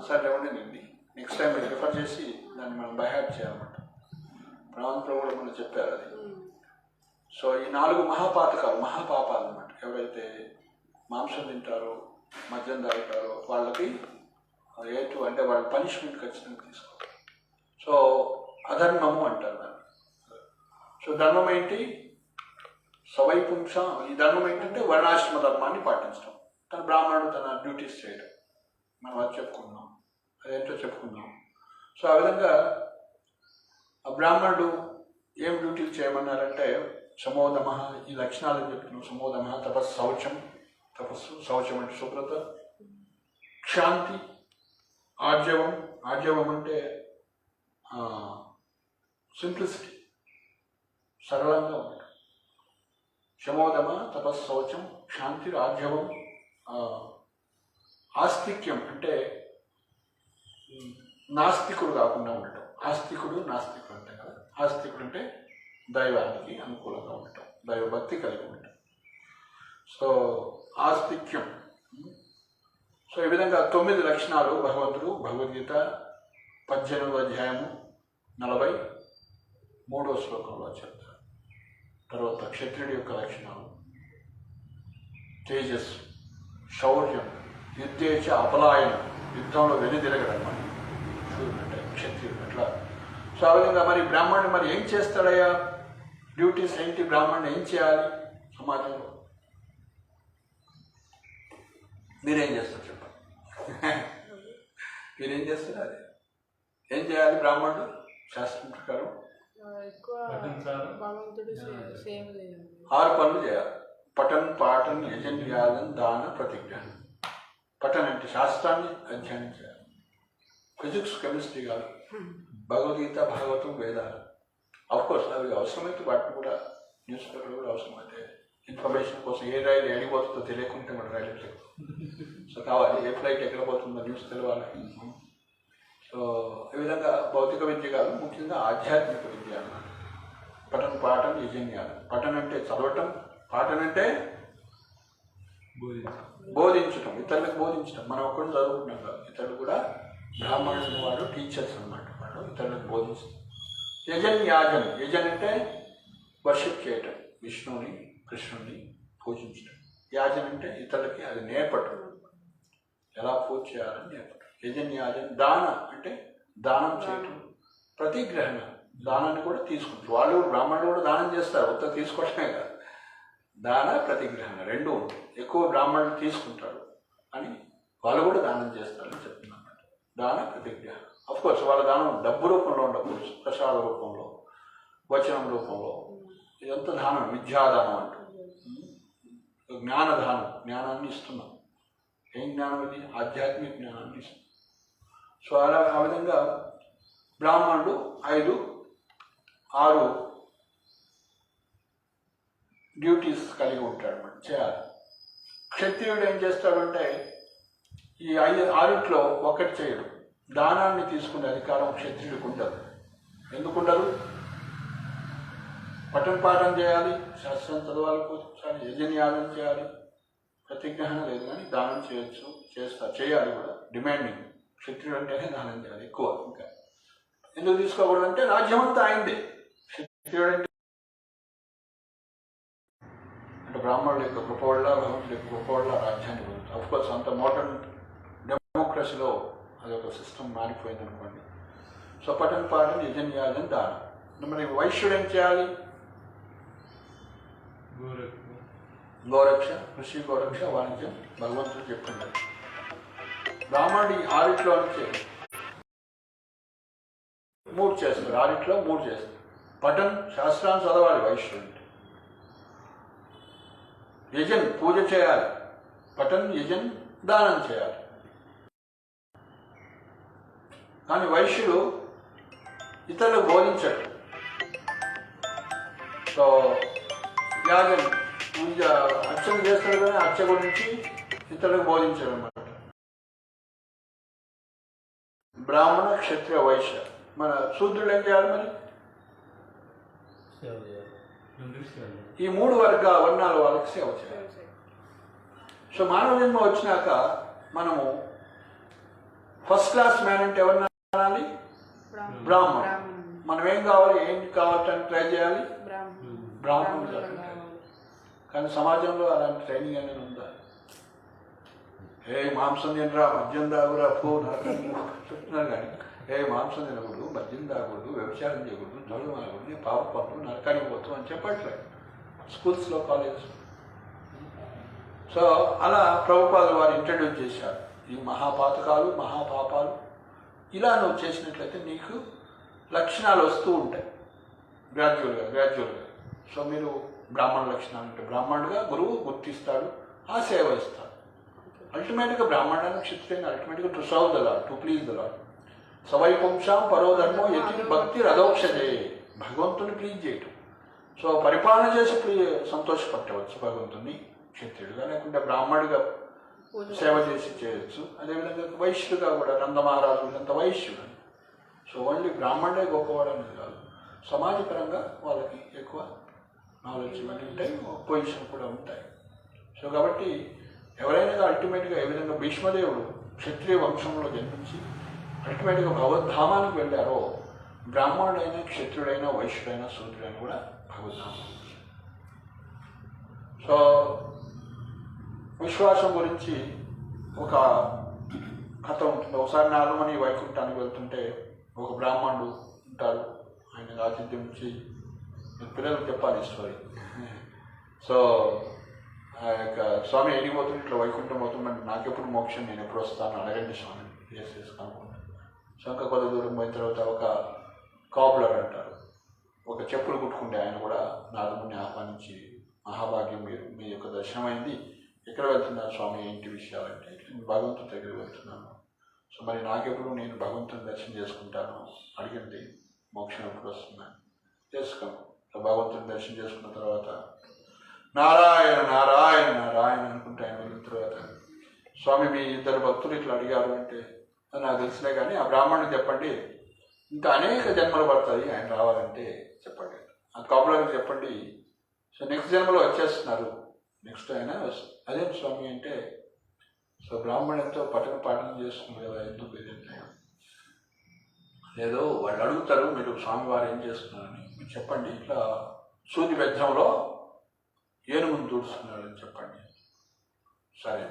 సరే ఉండండి. నెక్స్ట్ టైం మీరు రిఫర్ చేసి దాన్ని మనం బైహార్ట్ చేయాలన్నమాట. ప్రణవంతరం కూడా మనం చెప్పారు అది. సో ఈ 4 మహాపాతకాలు, మహాపాపాలు అన్నమాట. ఎవరైతే మాంసం తింటారో, మద్యం తాగుతారో వాళ్ళకి అంటే వాళ్ళ పనిష్మెంట్ ఖచ్చితంగా తీసుకోవాలి. సో అధర్మము అంటారు దాన్ని. సో ధర్మం ఏంటి? సవైపుంస. ఈ ధర్మం ఏంటంటే వర్ణాశ్రమ ధర్మాన్ని పాటించడం. తన బ్రాహ్మణుడు తన డ్యూటీస్ చేయడం. మనం అది చెప్పుకున్నాం, అదేంటో చెప్పుకున్నాం. సో ఆ విధంగా ఆ బ్రాహ్మణుడు ఏం డ్యూటీలు చేయమన్నారంటే సమోదమ, ఈ లక్షణాలను చెప్తున్నాం. సమోదమ, శౌచం, తపస్సు, శౌచం అంటే శుభ్రత, క్షాంతి, ఆర్జవం అంటే సింప్లిసిటీ, సరళంగా ఉండటం. శమోదమ, శౌచం, క్షాంతి, ఆర్జవం. ఆస్తిక్యం అంటే నాస్తికుడు కాకుండా ఉండటం. ఆస్తికుడు, నాస్తికుడు అంటే కదా. ఆస్తికుడు అంటే దైవానికి అనుకూలంగా ఉండటం, దైవభక్తి కలిగి ఉండటం. సో ఆస్తిక్యం. సో ఈ విధంగా 9 లక్షణాలు భగవంతుడు భగవద్గీత 18వ అధ్యాయము 43వ శ్లోకంలో చెప్తారు. తర్వాత క్షత్రుడి యొక్క లక్షణాలు: తేజస్సు, శౌర్యం, యుద్ధేచ అపలాయనం, యుద్ధంలో వెనుదిరగడం అని శూరుడు అంటే క్షత్రియుడు అట్లా. సో ఆ విధంగా మరి బ్రాహ్మణుడు మరి ఏం చేస్తాడయ్యా? డ్యూటీస్ ఏంటి? బ్రాహ్మణుడు ఏం చేయాలి సమాజంలో? మీరేం చేస్తారు చెప్పండి. మీరేం చేస్తారు? అదే ఏం చేయాలి బ్రాహ్మణుడు శాస్త్రం ప్రకారం? ఎక్కువ భగవంతుడి సేవ చేయాలి. 6 పనులు చేయాలి. పఠన్, పాఠన్, యజన్, యాదన్, దాన, ప్రతిజ్ఞానం. పఠన్ అంటే శాస్త్రాన్ని అధ్యయనం చేయాలి. ఫిజిక్స్, కెమిస్ట్రీ కాదు. భగవద్గీత, భాగవతం, వేదాలు. అఫ్కోర్స్ అవి అవసరమైతే వాటిని కూడా న్యూస్ పేపర్ కూడా అవసరమైతే ఇన్ఫర్మేషన్ కోసం. ఏ రైలు ఎడిపోతుందో తెలియకుంటే మన రైలు ఎట్లేదు. సో కావాలి, ఏ ఫ్లైట్ ఎక్కడ పోతుందో న్యూస్ తెలవాలి. సో ఈ విధంగా భౌతిక విద్య కాదు, ముఖ్యంగా ఆధ్యాత్మిక విద్య అన్నమాట. పఠన్, పాఠం, యజన్యాలు. పఠన్ అంటే చదవటం, పాఠన్ అంటే బోధించటం, ఇతరులకు బోధించటం. మనం ఒక్కడు చదువుకుంటున్నాం కాదు, ఇతరులు కూడా బ్రాహ్మణులు వాడు టీచర్స్ అన్నమాట. వాడు ఇతరులకు బోధించడం. యజన్ అంటే వర్షిప్ చేయటం, విష్ణువుని, కృష్ణుని పూజించడం. యాజన్ అంటే ఇతరులకి అది నేర్పటం, ఎలా పూజ చేయాలని నేర్పటం. యజన్. దాన అంటే దానం చేయటం. ప్రతిగ్రహణ, దానాన్ని కూడా తీసుకుంటారు. వాళ్ళు బ్రాహ్మణులు కూడా దానం చేస్తారు, ఉత్త తీసుకోవటమే కాదు. దాన, ప్రతిగ్రహణ 2 ఉంటాయి. ఎక్కువ బ్రాహ్మణులు తీసుకుంటారు అని వాళ్ళు కూడా దానం చేస్తారని చెప్తున్నాను. దాన ప్రతిజ్ఞ కోర్స్ వాళ్ళ దానం డబ్బు రూపంలో ఉండకూడదు, ప్రసాద రూపంలో, వచనం రూపంలో. ఇదంతా దానం, విద్యాదానం అంటారు. జ్ఞానదానం, జ్ఞానాన్ని ఇస్తున్నాం. ఏం జ్ఞానం ఇది? ఆధ్యాత్మిక జ్ఞానాన్ని ఇస్తున్నాం. సో అలా ఆ విధంగా బ్రాహ్మణుడు 5, 6 డ్యూటీస్ కలిగి ఉంటాడు, మనం చేయాలి. క్షత్రియుడు ఏం చేస్తాడంటే ఈ 6 ఒకటి చేయడు. దానాన్ని తీసుకునే అధికారం క్షత్రియుడికి ఉండదు. ఎందుకు ఉండదు? పఠన పాఠం చేయాలి, శాస్త్రం చదవాలి, కూర్చోాలి, యజన్యాగం చేయాలి. ప్రతిజ్ఞానం లేదు కానీ దానం చేయొచ్చు, చేయాలి కూడా. డిమాండింగ్. క్షత్రియుడు అంటేనే దానం చేయాలి ఎక్కువ. ఇంకా ఎందుకు తీసుకోకూడదు అంటే రాజ్యం అంతా అయిందే. క్షత్రియుడు అంటే బ్రాహ్మణుల యొక్క గొప్పవాళ్ళ, భగవంతుల యొక్క గొప్పవాళ్ళ రాజ్యాన్ని పొందుతారు. అఫ్కోర్స్ అంత మోడర్న్ డెమోక్రసీలో అదొక సిస్టమ్ మారిపోయింది అనుకోండి. సో పఠన పాఠం, యజన్యాగం, దానం. మరి వైశ్యుడు ఏం చేయాలి? గోరక్ష, కృషి, గోరక్ష, వాణిజ్యం భగవంతుడు చెప్తున్నారు. బ్రాహ్మణుడు 6 నుంచి 3 చేస్తారు. 6 3 చేస్తారు. పఠన్, శాస్త్రాన్ని చదవాలి వైశ్యుడు. యజన్, పూజ చేయాలి. పఠన్, యజన్, దానం చేయాలి. కానీ వైశ్యుడు ఇతరులకు బోధించడు. సో యాగం, పూజ, అర్చన చేస్తాడు కానీ అర్చ గురించి ఇతరులకు బోధించడు అన్నమాట. బ్రాహ్మణ, క్షత్రియ, వైశ్య. మన శూద్రులు ఏం చేయాలి మరి? ఈ 3 వర్ణాల వాళ్ళకి సేవ చేయాలి. సో మానవ జన్మ వచ్చినాక మనము ఫస్ట్ క్లాస్ మ్యాన్ అంటే ఎవరిని అనాలి? బ్రాహ్మణ్. మనం ఏం కావాలి, ఏంటి కావాలని ట్రై చేయాలి? బ్రాహ్మణుడు. కానీ సమాజంలో అలాంటి ట్రైనింగ్ అనేది ఉందా? మాంసం తినరా, మద్యం దాగురా, ఫోన్ చెప్తున్నారు. కానీ మాంసం తినకూడదు, మద్యం దాగకూడదు, వ్యభిచారం చేయకూడదు, దొంగ అనకూడదు, పాప పనులు, నరకానికి పోతాం అని చెప్పట్లేదు స్కూల్స్లో, కాలేజెస్. సో అలా ప్రభుపాదులు వారు ఇంట్రడ్యూస్ చేశారు. ఈ మహాపాతకాలు, మహాపాపాలు ఇలా నువ్వు చేసినట్లయితే నీకు లక్షణాలు వస్తూ ఉంటాయి గ్రాడ్యువల్గా. సో మీరు బ్రాహ్మణ లక్షణాలు అంటే బ్రాహ్మణుడుగా గురువు గుర్తిస్తాడు, ఆ సేవ ఇస్తాడు. అల్టిమేట్గా బ్రాహ్మణాన్ని, క్షత్రియుని అల్టిమేట్గా to serve the lord, to please the lord. సవైపుంసాం పరోధర్మో యతి భక్తి రథోక్షజే. భగవంతుని ప్లీజ్ చేయటం. సో పరిపాలన చేసి సంతోషపట్టవచ్చు భగవంతుని క్షత్రియుడుగా, లేకుంటే బ్రాహ్మణుడిగా సేవ చేసి చేయొచ్చు. అదేవిధంగా వైశ్యుడుగా కూడా నందమహారాజు అంత వైశ్యుడు. సో ఓన్లీ బ్రాహ్మణుడే గొప్పవాడు అనేది కాదు, సమాజపరంగా వాళ్ళకి ఎక్కువ నాలెడ్జ్ ఇవన్నీ ఉంటాయి, పొజిషన్ కూడా ఉంటాయి. సో కాబట్టి ఎవరైనా అల్టిమేట్గా ఏ విధంగా భీష్మదేవుడు క్షత్రియ వంశంలో జన్మించి అల్టిమేట్గా భగవద్ధామానికి వెళ్ళారో, బ్రాహ్మణుడైనా, క్షత్రుడైనా, వైశ్యుడైనా, శూద్రుడైనా కూడా భగవద్ధామం. సో విశ్వాసం గురించి ఒక కథ ఉంటుంది. ఒకసారి నారదముని వైకుంఠానికి వెళ్తుంటే ఒక బ్రాహ్మణుడు ఉంటారు. ఆయన ఆతిథ్యం ఇచ్చి, పిల్లలకు చెప్పాలి ఈ స్టోరీ. సో ఆ యొక్క స్వామి ఎడిగిపోతుంది, ఇట్లా వైకుంఠం పోతుందంటే నాకెప్పుడు మోక్షం, నేను ఎప్పుడు వస్తాను, అడగండి స్వామి చేసుకుంటాను. సో ఇంకా కొద్ది దూరం పోయిన తర్వాత ఒక కాపులర్ అంటారు, ఒక చెప్పులు కుట్టుకుంటే ఆయన కూడా నారదముని ఆహ్వానించి, మహాభాగ్యం, మీరు మీ యొక్క దర్శనం అయింది, ఎక్కడ వెళ్తున్నారు స్వామి, ఏంటి విషయాలంటే భగవంతుడి దగ్గరికి వెళ్తున్నాను. సో మరి నాకెప్పుడు, నేను భగవంతుని దర్శనం చేసుకుంటాను, అడిగింది మోక్షం ఎప్పుడు వస్తున్నాను, చేసుకోను. సో భగవంతుని దర్శనం చేసుకున్న తర్వాత నారాయణ నారాయణ నారాయణ అనుకుంటే ఆయన వెళ్ళిన తర్వాత, స్వామి మీ 2 భక్తులు ఇట్లా అడిగారు అంటే, నాకు తెలిసినా కానీ ఆ బ్రాహ్మణుడికి చెప్పండి, ఇంకా అనేక జన్మలు పడుతుంది ఆయన రావాలంటే చెప్పండి. ఆ కాపులకి చెప్పండి, సో నెక్స్ట్ జన్మలో వచ్చేస్తున్నారు, నెక్స్ట్ అయినా వస్తుంది. అదేం స్వామి అంటే, సో బ్రాహ్మణులతో పఠన పాఠనం చేస్తున్నారు కదా, ఎందుకు ఇదంటే, లేదో వాళ్ళు అడుగుతారు, మీరు స్వామివారు ఏం చేస్తున్నారని మీరు చెప్పండి, ఇట్లా సూది బెజ్జంలో ఏనుగును దూడుస్తున్నారని చెప్పండి. సరే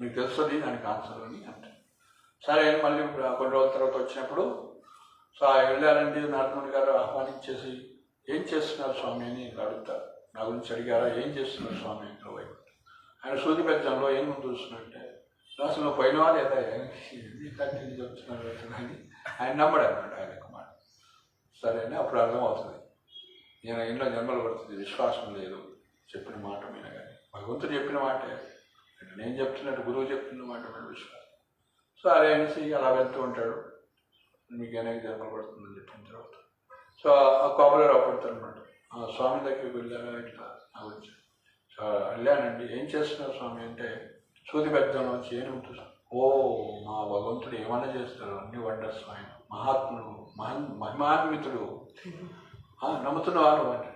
మీకు తెలుస్తుంది దానికి ఆన్సర్ అని అంటే, సరే అని మళ్ళీ కొన్ని రోజుల తర్వాత వచ్చినప్పుడు, సో వెళ్ళారండి నారదముని గారు ఆహ్వానించేసి, ఏం చేస్తున్నారు స్వామి అని అడుగుతారు. నా గురించి అడిగారా, ఏం చేస్తున్నారు స్వామి? ఆయన సూది బెజ్జంలో ఏనుగును దూడుస్తున్నారంటే, అసలు నువ్వు పోయినవా లేదా కంటిన్యూ చెప్తున్నాడు అని ఆయన నమ్మడు అనమాట ఆయన మాట. సరే అని అప్పుడు అర్థమవుతుంది ఈయన ఇంట్లో జన్మలు పడుతుంది, విశ్వాసం లేదు చెప్పిన మాట మీద. కానీ భగవంతుడు చెప్పిన మాటే, నేను చెప్తున్నట్టు గురువు చెప్తున్న మాట మీద విశ్వాసం. సరే అనేసి అలా వెళ్తూ ఉంటాడు. మీకు అనేక జన్మలు పడుతుందని చెప్పిన తర్వాత సో ఆ కోపలో పడతాడు అనమాట. ఆ స్వామి దగ్గరికి వెళ్ళారా ఇట్లా వచ్చి వెళ్ళానండి. ఏం చేస్తున్నారు స్వామి అంటే సూది పెద్దలో వచ్చి ఏనుగుతుంది. ఓ మా భగవంతుడు ఏమైనా చేస్తారు, అన్ని వండర్స్ ఆయన, మహాత్ముడు, మహిమాన్వితుడు, నమ్ముతున్న వాళ్ళు అంటే.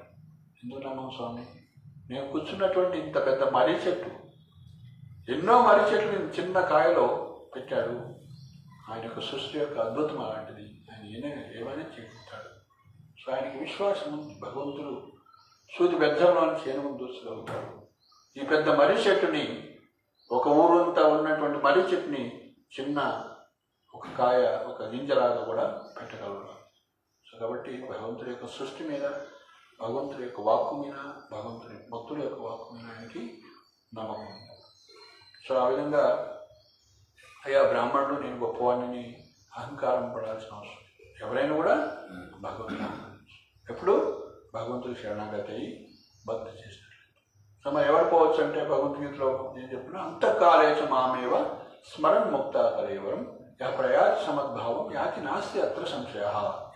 ఎందుకు నమ్మం స్వామి? నేను కూర్చున్నటువంటి ఇంత పెద్ద మర్రి చెట్టు, ఎన్నో మర్రి చెట్లు చిన్న కాయలో పెట్టాడు. ఆయన యొక్క సృష్టి యొక్క అద్భుతం అలాంటిది. ఆయన ఏమైనా చేస్తాడు. సో ఆయనకి విశ్వాసం ఉంది. భగవంతుడు సూది బెజ్జంలోని చేను దూర్చగలుగుతాడు. ఈ పెద్ద మర్రి చెట్టుని, ఒక ఊరంతా ఉన్నటువంటి మర్రి చెట్టుని చిన్న ఒక కాయ, ఒక గింజలాగా కూడా పెట్టగలుగుతాడు. సో కాబట్టి భగవంతుడి యొక్క సృష్టి మీద, భగవంతుడి యొక్క వాక్కు మీద, భగవంతుడి భక్తుడి యొక్క వాక్కు మీద ఆయనకి నమ్మకం ఉంది. సో ఆ విధంగా అయ్యా బ్రాహ్మణుడు నేను గొప్పవాడిని అహంకారం పడాల్సిన అవసరం. ఎవరైనా కూడా భగవంతుడు ఎప్పుడు భగవంతుడి శరణాగతి అయ్యి భక్తి చేసినట్లు. సో మరి ఎవరు పోవచ్చు అంటే భగవద్గీతలో నేను చెప్పిన అంతఃకాలేచ మామేవ స్మరణ్ ముక్త కలేవరం యా ప్రయాతి సమద్భావం యాతి నాస్తి అత్ర సంశయ.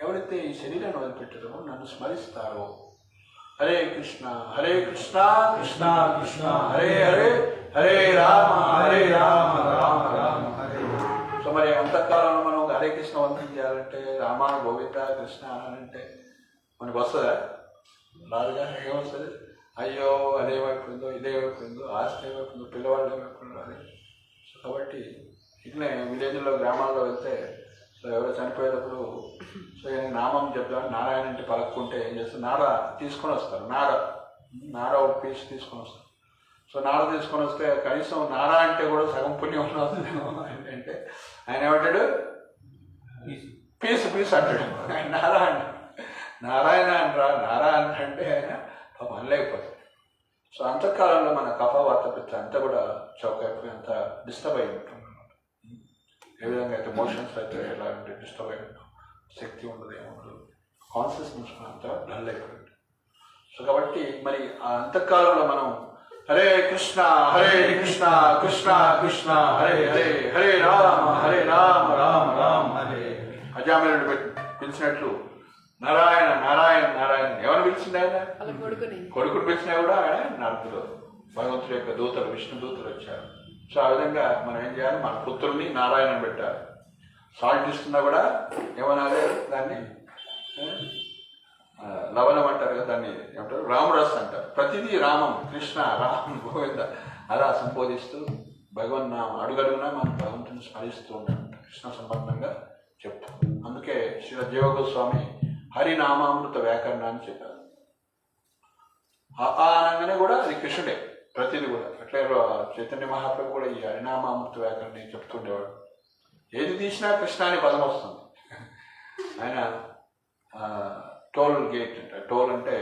ఎవరైతే ఈ శరీరాన్ని వదిలిపెట్టడమో నన్ను స్మరిస్తారో, హరే కృష్ణ హరే కృష్ణ కృష్ణ కృష్ణ హరే హరే హరే రామ హరే రామ రామ రామ హరే. సో మరి అంతఃకాలంలో మనం హరే కృష్ణ వందనం చేయాలంటే, రామ గోవింద కృష్ణ అనాలంటే మనకు వస్తుందా? రాదుగా. ఏమొస్తుంది? అయ్యో అదేమైపోయిందో, ఇదేమైపోయిందో, ఆస్తి ఏమైపోయిందో, పిల్లవాళ్ళు ఏమైపోయిందో అది. సో కాబట్టి ఇట్లనే విలేజ్లో గ్రామాల్లో వెళ్తే సో ఎవరో చనిపోయేటప్పుడు సో నామం చెప్తాను, నారాయణ ఇంటి పలుకుంటే ఏం చేస్తారు, నార తీసుకొని వస్తారు. నార ఒక పీస్ తీసుకొని వస్తారు. సో నార తీసుకొని వస్తే కనీసం నార అంటే కూడా సగం పుణ్యం ఉన్నది అంటే ఆయన ఏమంటాడు, పీస్ అంటాడు. ఆయన నారాయణ అంటారా, నారాయణ అంటే ఆయన పాపం అనలేకపోతాడు. సో అంతకాలంలో మన కఫ వాత పిత్త అంతా కూడా చౌకైపోయి అంతా డిస్టర్బ్ అయి ఉంటుంది అనమాట. ఏ విధంగా అయితే మోషన్స్ అయితే ఎలా అంటే డిస్టర్బ్ అయి ఉంటాం, శక్తి ఉండదు, ఏముండదు, కాన్షియస్నెస్ అంతా డల్ అయిపోయింది. సో కాబట్టి మరి ఆ అంతకాలంలో మనం హరే కృష్ణ కృష్ణ కృష్ణ హరే హరే హరే రామ రామ రామ హరే. అజామిలుడు పిలిచినట్లు నారాయణ నారాయణ నారాయణ ఎవరు పిలిచింది? ఆయన కొడుకుని పిలిచినా కూడా ఆయన నారదుడు భగవంతుడి యొక్క దూతలు, విష్ణు దూతలు వచ్చారు. సో ఆ విధంగా మనం ఏం చేయాలి, మన పుత్రుల్ని నారాయణ పెట్టాలి. సాల్ట్ ఇస్తున్నా కూడా ఏమనాలి, దాన్ని లవణం అంటారు కదా, దాన్ని ఏమంటారు, రామరస్ అంటారు. ప్రతిదీ రామం, కృష్ణ రామం గోవింద అలా సంబోధిస్తూ భగవన్నామం అడుగడుగునా మనం భగవంతుని స్మరిస్తూ ఉంటాం, కృష్ణ సంబంధంగా చెప్తాం. అందుకే శ్రీ జీవగోస్వామి హరినామామృత వ్యాకరణ అని చెప్పారు. అనగానే కూడా అది కృష్ణుడే ప్రతిదీ కూడా. అట్లే చైతన్య మహాప్రభు కూడా ఈ హరినామామృత వ్యాకరణ చెప్తుండేవాడు. ఏది తీసినా కృష్ణ అనే పదం వస్తుంది. ఆయన టోల్ గేట్ అంటే, టోల్ అంటే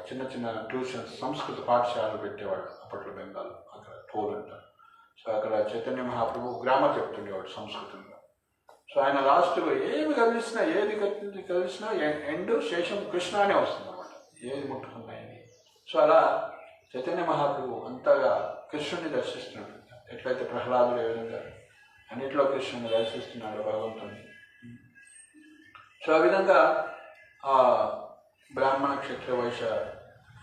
చిన్న చిన్న ట్యూషన్స్, సంస్కృత పాఠశాలలు పెట్టేవాడు అప్పట్లో బెంగాల్, అక్కడ టోల్ అంటారు. సో అక్కడ చైతన్య మహాప్రభు గ్రామర్ చెప్తుండేవాడు సంస్కృతంగా. సో ఆయన లాస్ట్లో ఏది కలిసినా ఎండ్ శేషం కృష్ణ అనే వస్తుంది అన్నమాట, ఏది ముట్టుకున్నాయని. సో అలా చైతన్య మహాప్రభు అంతగా కృష్ణుని దర్శిస్తున్నాడు. ఎట్లయితే ప్రహ్లాదుడు ఏ విధంగా అన్నిట్లో కృష్ణుని దర్శిస్తున్నాడు భగవంతుని. సో ఆ విధంగా ఆ బ్రాహ్మణ క్షత్రియ వైశ్య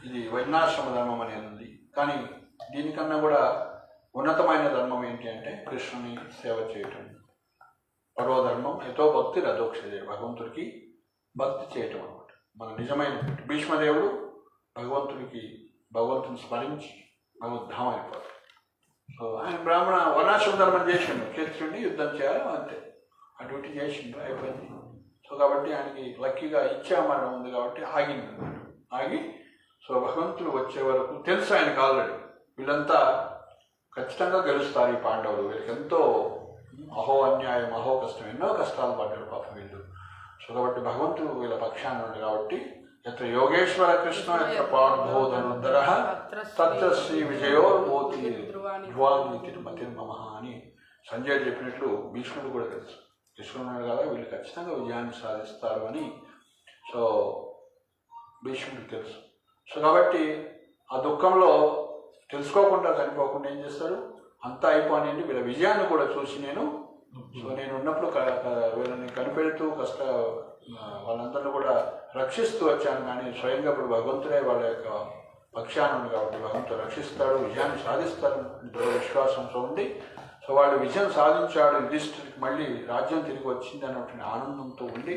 ఇది వర్ణాశ్రమ ధర్మం అనేది ఉంది. కానీ దీనికన్నా కూడా ఉన్నతమైన ధర్మం ఏంటి అంటే కృష్ణుని సేవ చేయటం. పర్వధర్మం ఎంతో భక్తి రథోక్షజే, భగవంతుడికి భక్తి చేయటం అనమాట. మన నిజమైన భీష్మదేవుడు భగవంతుని స్మరించి భగవద్ధామం అయిపోతాడు. సో ఆయన బ్రాహ్మణ వర్ణాశ్రమ ధర్మం చేసిండు, క్షత్రుడిని యుద్ధం చేయాలి అంతే, ఆ డ్యూటీ చేసిండు, అయిపోయింది. సో కాబట్టి ఆయనకి లక్కీగా ఇచ్చామరణం ఉంది కాబట్టి ఆగి సో భగవంతుడు వచ్చే వరకు తెలుసు ఆయనకు ఆల్రెడీ వీళ్ళంతా ఖచ్చితంగా గెలుస్తారు ఈ పాండవులు, వీళ్ళకి ఎంతో అహో అన్యాయం, అహో కష్టం, ఎన్నో కష్టాలు పడ్డాడు పాపం వీళ్ళు. సో కాబట్టి భగవంతుడు వీళ్ళ పక్షాన ఉంది కాబట్టి ఎత్ర యోగేశ్వర కృష్ణ ఎత్ర పార్థోధనుద్ధర తత్ర శ్రీ విజయోర్మోతి ధ్రువాని తిరుమతిర్మమ అని సంజయుడు చెప్పినట్లు భీష్ముడు కూడా తెలుసు, తీసుకున్నాడు కదా వీళ్ళు ఖచ్చితంగా విజయాన్ని సాధిస్తారు అని. సో భీష్ముడికి తెలుసు. సో కాబట్టి ఆ దుఃఖంలో తెలుసుకోకుండా చనిపోకుండా ఏం చేస్తారు, అంతా అయిపోయింది వీళ్ళ విజయాన్ని కూడా చూసి నేను ఉన్నప్పుడు వీళ్ళని కనిపెడుతూ వాళ్ళందరినీ కూడా రక్షిస్తూ వచ్చాను. కానీ స్వయంగా ఇప్పుడు భగవంతుడే వాళ్ళ యొక్క పక్షాన్ని కాబట్టి భగవంతుడు రక్షిస్తాడు, విజయాన్ని సాధిస్తాడు దృఢ విశ్వాసంతో ఉండి. సో వాళ్ళు విజయం సాధించాడు, యుధిష్ఠిరికి మళ్ళీ రాజ్యం తిరిగి వచ్చింది అన్నటువంటి ఆనందంతో ఉండి,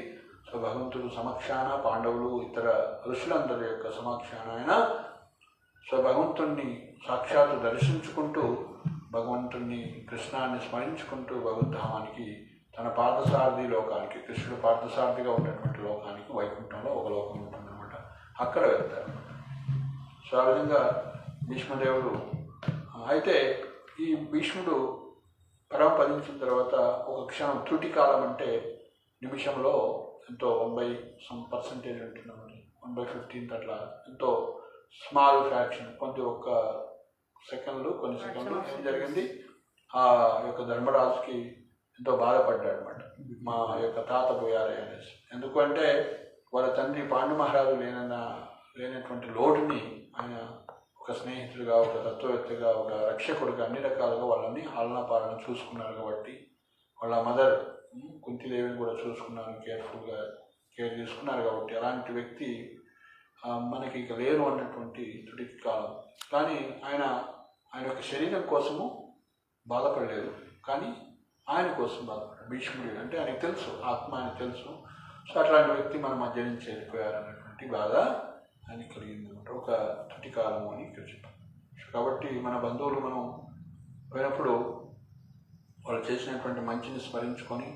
సో భగవంతుడు సమక్షాన పాండవులు ఇతర ఋషులందరి యొక్క సమక్షాన ఆయన సో భగవంతుణ్ణి సాక్షాత్తు దర్శించుకుంటూ భగవంతుణ్ణి కృష్ణాన్ని స్మరించుకుంటూ భగవద్ధామానికి తన పార్థసారథి లోకానికి, కృష్ణుడు పార్థసారథిగా ఉన్నటువంటి లోకానికి, వైకుంఠంలో ఒక లోకం ఉంటుందన్నమాట, అక్కడ వెళ్తారు. సో ఆ విధంగా భీష్మదేవుడు అయితే ఈ భీష్ముడు పరమపదించిన తర్వాత ఒక క్షణం త్రుటి కాలం అంటే నిమిషంలో ఎంతో 90% ఉంటున్నామని 1/15 అట్లా ఎంతో స్మాల్ ఫ్రాక్షన్ ఒక్క సెకండ్లు కొన్ని సెకండ్లు ఏం జరిగింది, ఆ యొక్క ధర్మరాజుకి ఎంతో బాధపడ్డాడు అనమాట. మా యొక్క తాత పోయారే అనేసి. ఎందుకంటే వాళ్ళ తండ్రి పాండు మహారాజు లేనటువంటి లోటుని ఆయన ఒక స్నేహితుడిగా, ఒక తత్వవేత్తగా, ఒక రక్షకుడిగా అన్ని రకాలుగా వాళ్ళని ఆలనా పాలన చూసుకున్నారు. కాబట్టి వాళ్ళ మదర్ కుంతిదేవిని కూడా చూసుకున్నారు, కేర్ తీసుకున్నారు. కాబట్టి అలాంటి వ్యక్తి మనకి ఇక లేరు అన్నటువంటి తుడికి కాలం. కానీ ఆయన యొక్క శరీరం కోసము బాధపడలేదు, కానీ ఆయన కోసం బాధపడ్డాడు. భీష్ముడు అంటే ఆయనకు తెలుసు, ఆత్మ అని తెలుసు. సో అట్లాంటి వ్యక్తి మన మధ్య నుంచి వెళ్ళిపోయారన్నటువంటి బాధ అని కలిగిందన్నమాట. ఒక తుటి కాలము అని ఇక్కడ చెప్పారు. కాబట్టి మన బంధువులు మనం పోయినప్పుడు వాళ్ళు చేసినటువంటి మంచిని స్మరించుకొని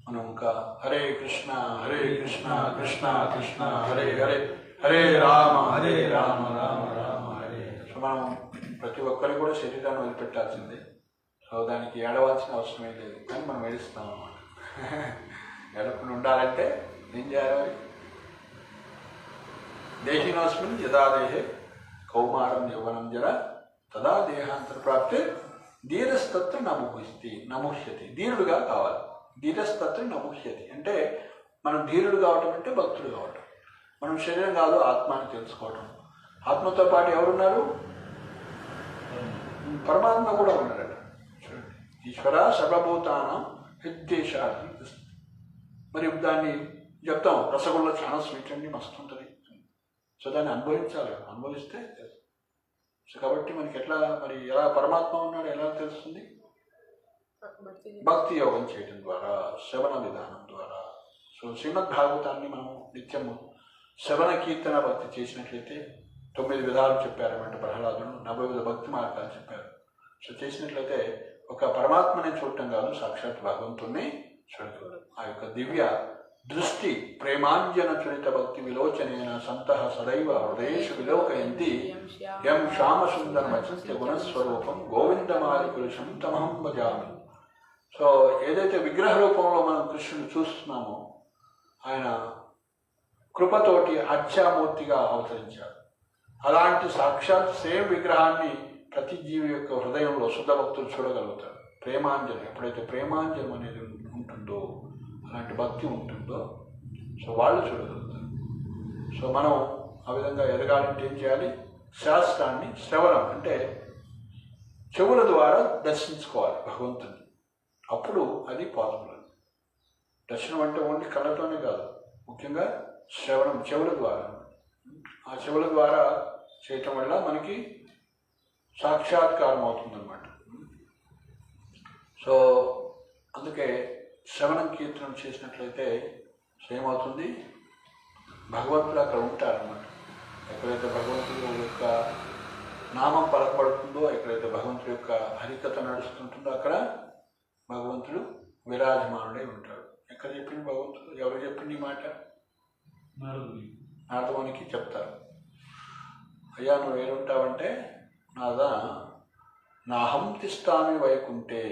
మనం ఇంకా హరే కృష్ణ కృష్ణ కృష్ణ హరే హరే హరే రామ రామ రామ హరే. సో మనం ప్రతి ఒక్కరికి కూడా శరీరాన్ని వదిలిపెట్టాల్సిందే. సో దానికి ఏడవలసిన అవసరమే లేదు, కానీ మనం ఏడుస్తాం అన్నమాట. ఏడకుండా ఉండాలంటే ఏం చేయాలి? దేహినోస్మిన్ యదా దేహే కౌమారం యౌవనం జర తదా దేహాంతర ప్రాప్తి ధీరస్తత్ర నముహ్యతి. ధీరుడుగా కావాలి. ధీరస్తత్ర నముహ్యతి అంటే మనం ధీరుడు కావటం అంటే భక్తుడు కావటం. మనం శరీరం కాదు, ఆత్మని తెలుసుకోవటం. ఆత్మతో పాటు ఎవరున్నారు? పరమాత్మ కూడా ఉన్నాడు. చూడండి, ఈశ్వర సర్వభూతానం హృద్దేశాది. మరి దాన్ని చెప్తాం, రసగుల్ల చాలా స్వీట్ అండి, మస్తు ఉంటుంది. సో దాన్ని అనుభవించాలి, అనుభవిస్తే తెలుసు. సో కాబట్టి మనకి ఎలా పరమాత్మ ఉన్నాడు ఎలా తెలుస్తుంది? భక్తి యోగం చేయడం ద్వారా, శ్రవణ విధానం ద్వారా. సో శ్రీమద్ భాగవతాన్ని మనం నిత్యము శ్రవణ కీర్తన భక్తి చేసినట్లయితే 9 విధాలు చెప్పారన్నమాట ప్రహ్లాదుడు, 40 విధ భక్తి మార్గాలు చెప్పారు. సో చేసినట్లయితే ఒక పరమాత్మని చూడటం కాదు, సాక్షాత్ భగవంతుణ్ణి చూడగలరు. ఆ యొక్క దివ్య దృష్టి ప్రేమాంజన చురిత భక్తి విలోచనేన సంతః సదైవ హృదయేషు విలోకయంతి యం శ్యామసుందరమచింత్య గుణస్వరూపం గోవిందమాలి పురుషం తమహం భజామి. సో ఏదైతే విగ్రహ రూపంలో మనం కృష్ణుని చూస్తున్నామో ఆయన కృపతోటి అర్చామూర్తిగా అవతరించాడు. అలాంటి సాక్షాత్ సేమ్ విగ్రహాన్ని ప్రతి జీవి యొక్క హృదయంలో శుద్ధ భక్తులు చూడగలుగుతారు. ప్రేమాంజలి ఎప్పుడైతే ప్రేమాంజలి అనేది ఉంటుందో, అలాంటి భక్తి ఉంటుందో, సో వాళ్ళు చూడగలుగుతారు. సో మనం ఆ విధంగా ఎదగాలంటే ఏం చేయాలి? శాస్త్రాన్ని శ్రవణం అంటే చెవుల ద్వారా దర్శించుకోవాలి భగవంతుని. అప్పుడు అది పాసిబుల్. దర్శనం అంటే ఓన్లీ కళ్ళతోనే కాదు, ముఖ్యంగా శ్రవణం చెవుల ద్వారా. ఆ చెవుల ద్వారా చేయటం వల్ల మనకి సాక్షాత్కారం అవుతుందన్నమాట. సో అందుకే శ్రవణం కీర్తనం చేసినట్లయితే ఏమవుతుంది? భగవంతుడు అక్కడ ఉంటారన్నమాట. ఎక్కడైతే భగవంతుడు యొక్క నామం పలకబడుతుందో, ఎక్కడైతే భగవంతుడి యొక్క హరికథ నడుస్తుంటుందో అక్కడ భగవంతుడు విరాజమానుడై ఉంటాడు. ఎక్కడ చెప్పింది భగవంతుడు? ఎవరు చెప్పింది ఈ మాట? నారదునికి చెప్తారు. అయ్యా నువ్వు ఏడుంటావంటే, నాదా నాహం తిష్టామి వైకుంఠే,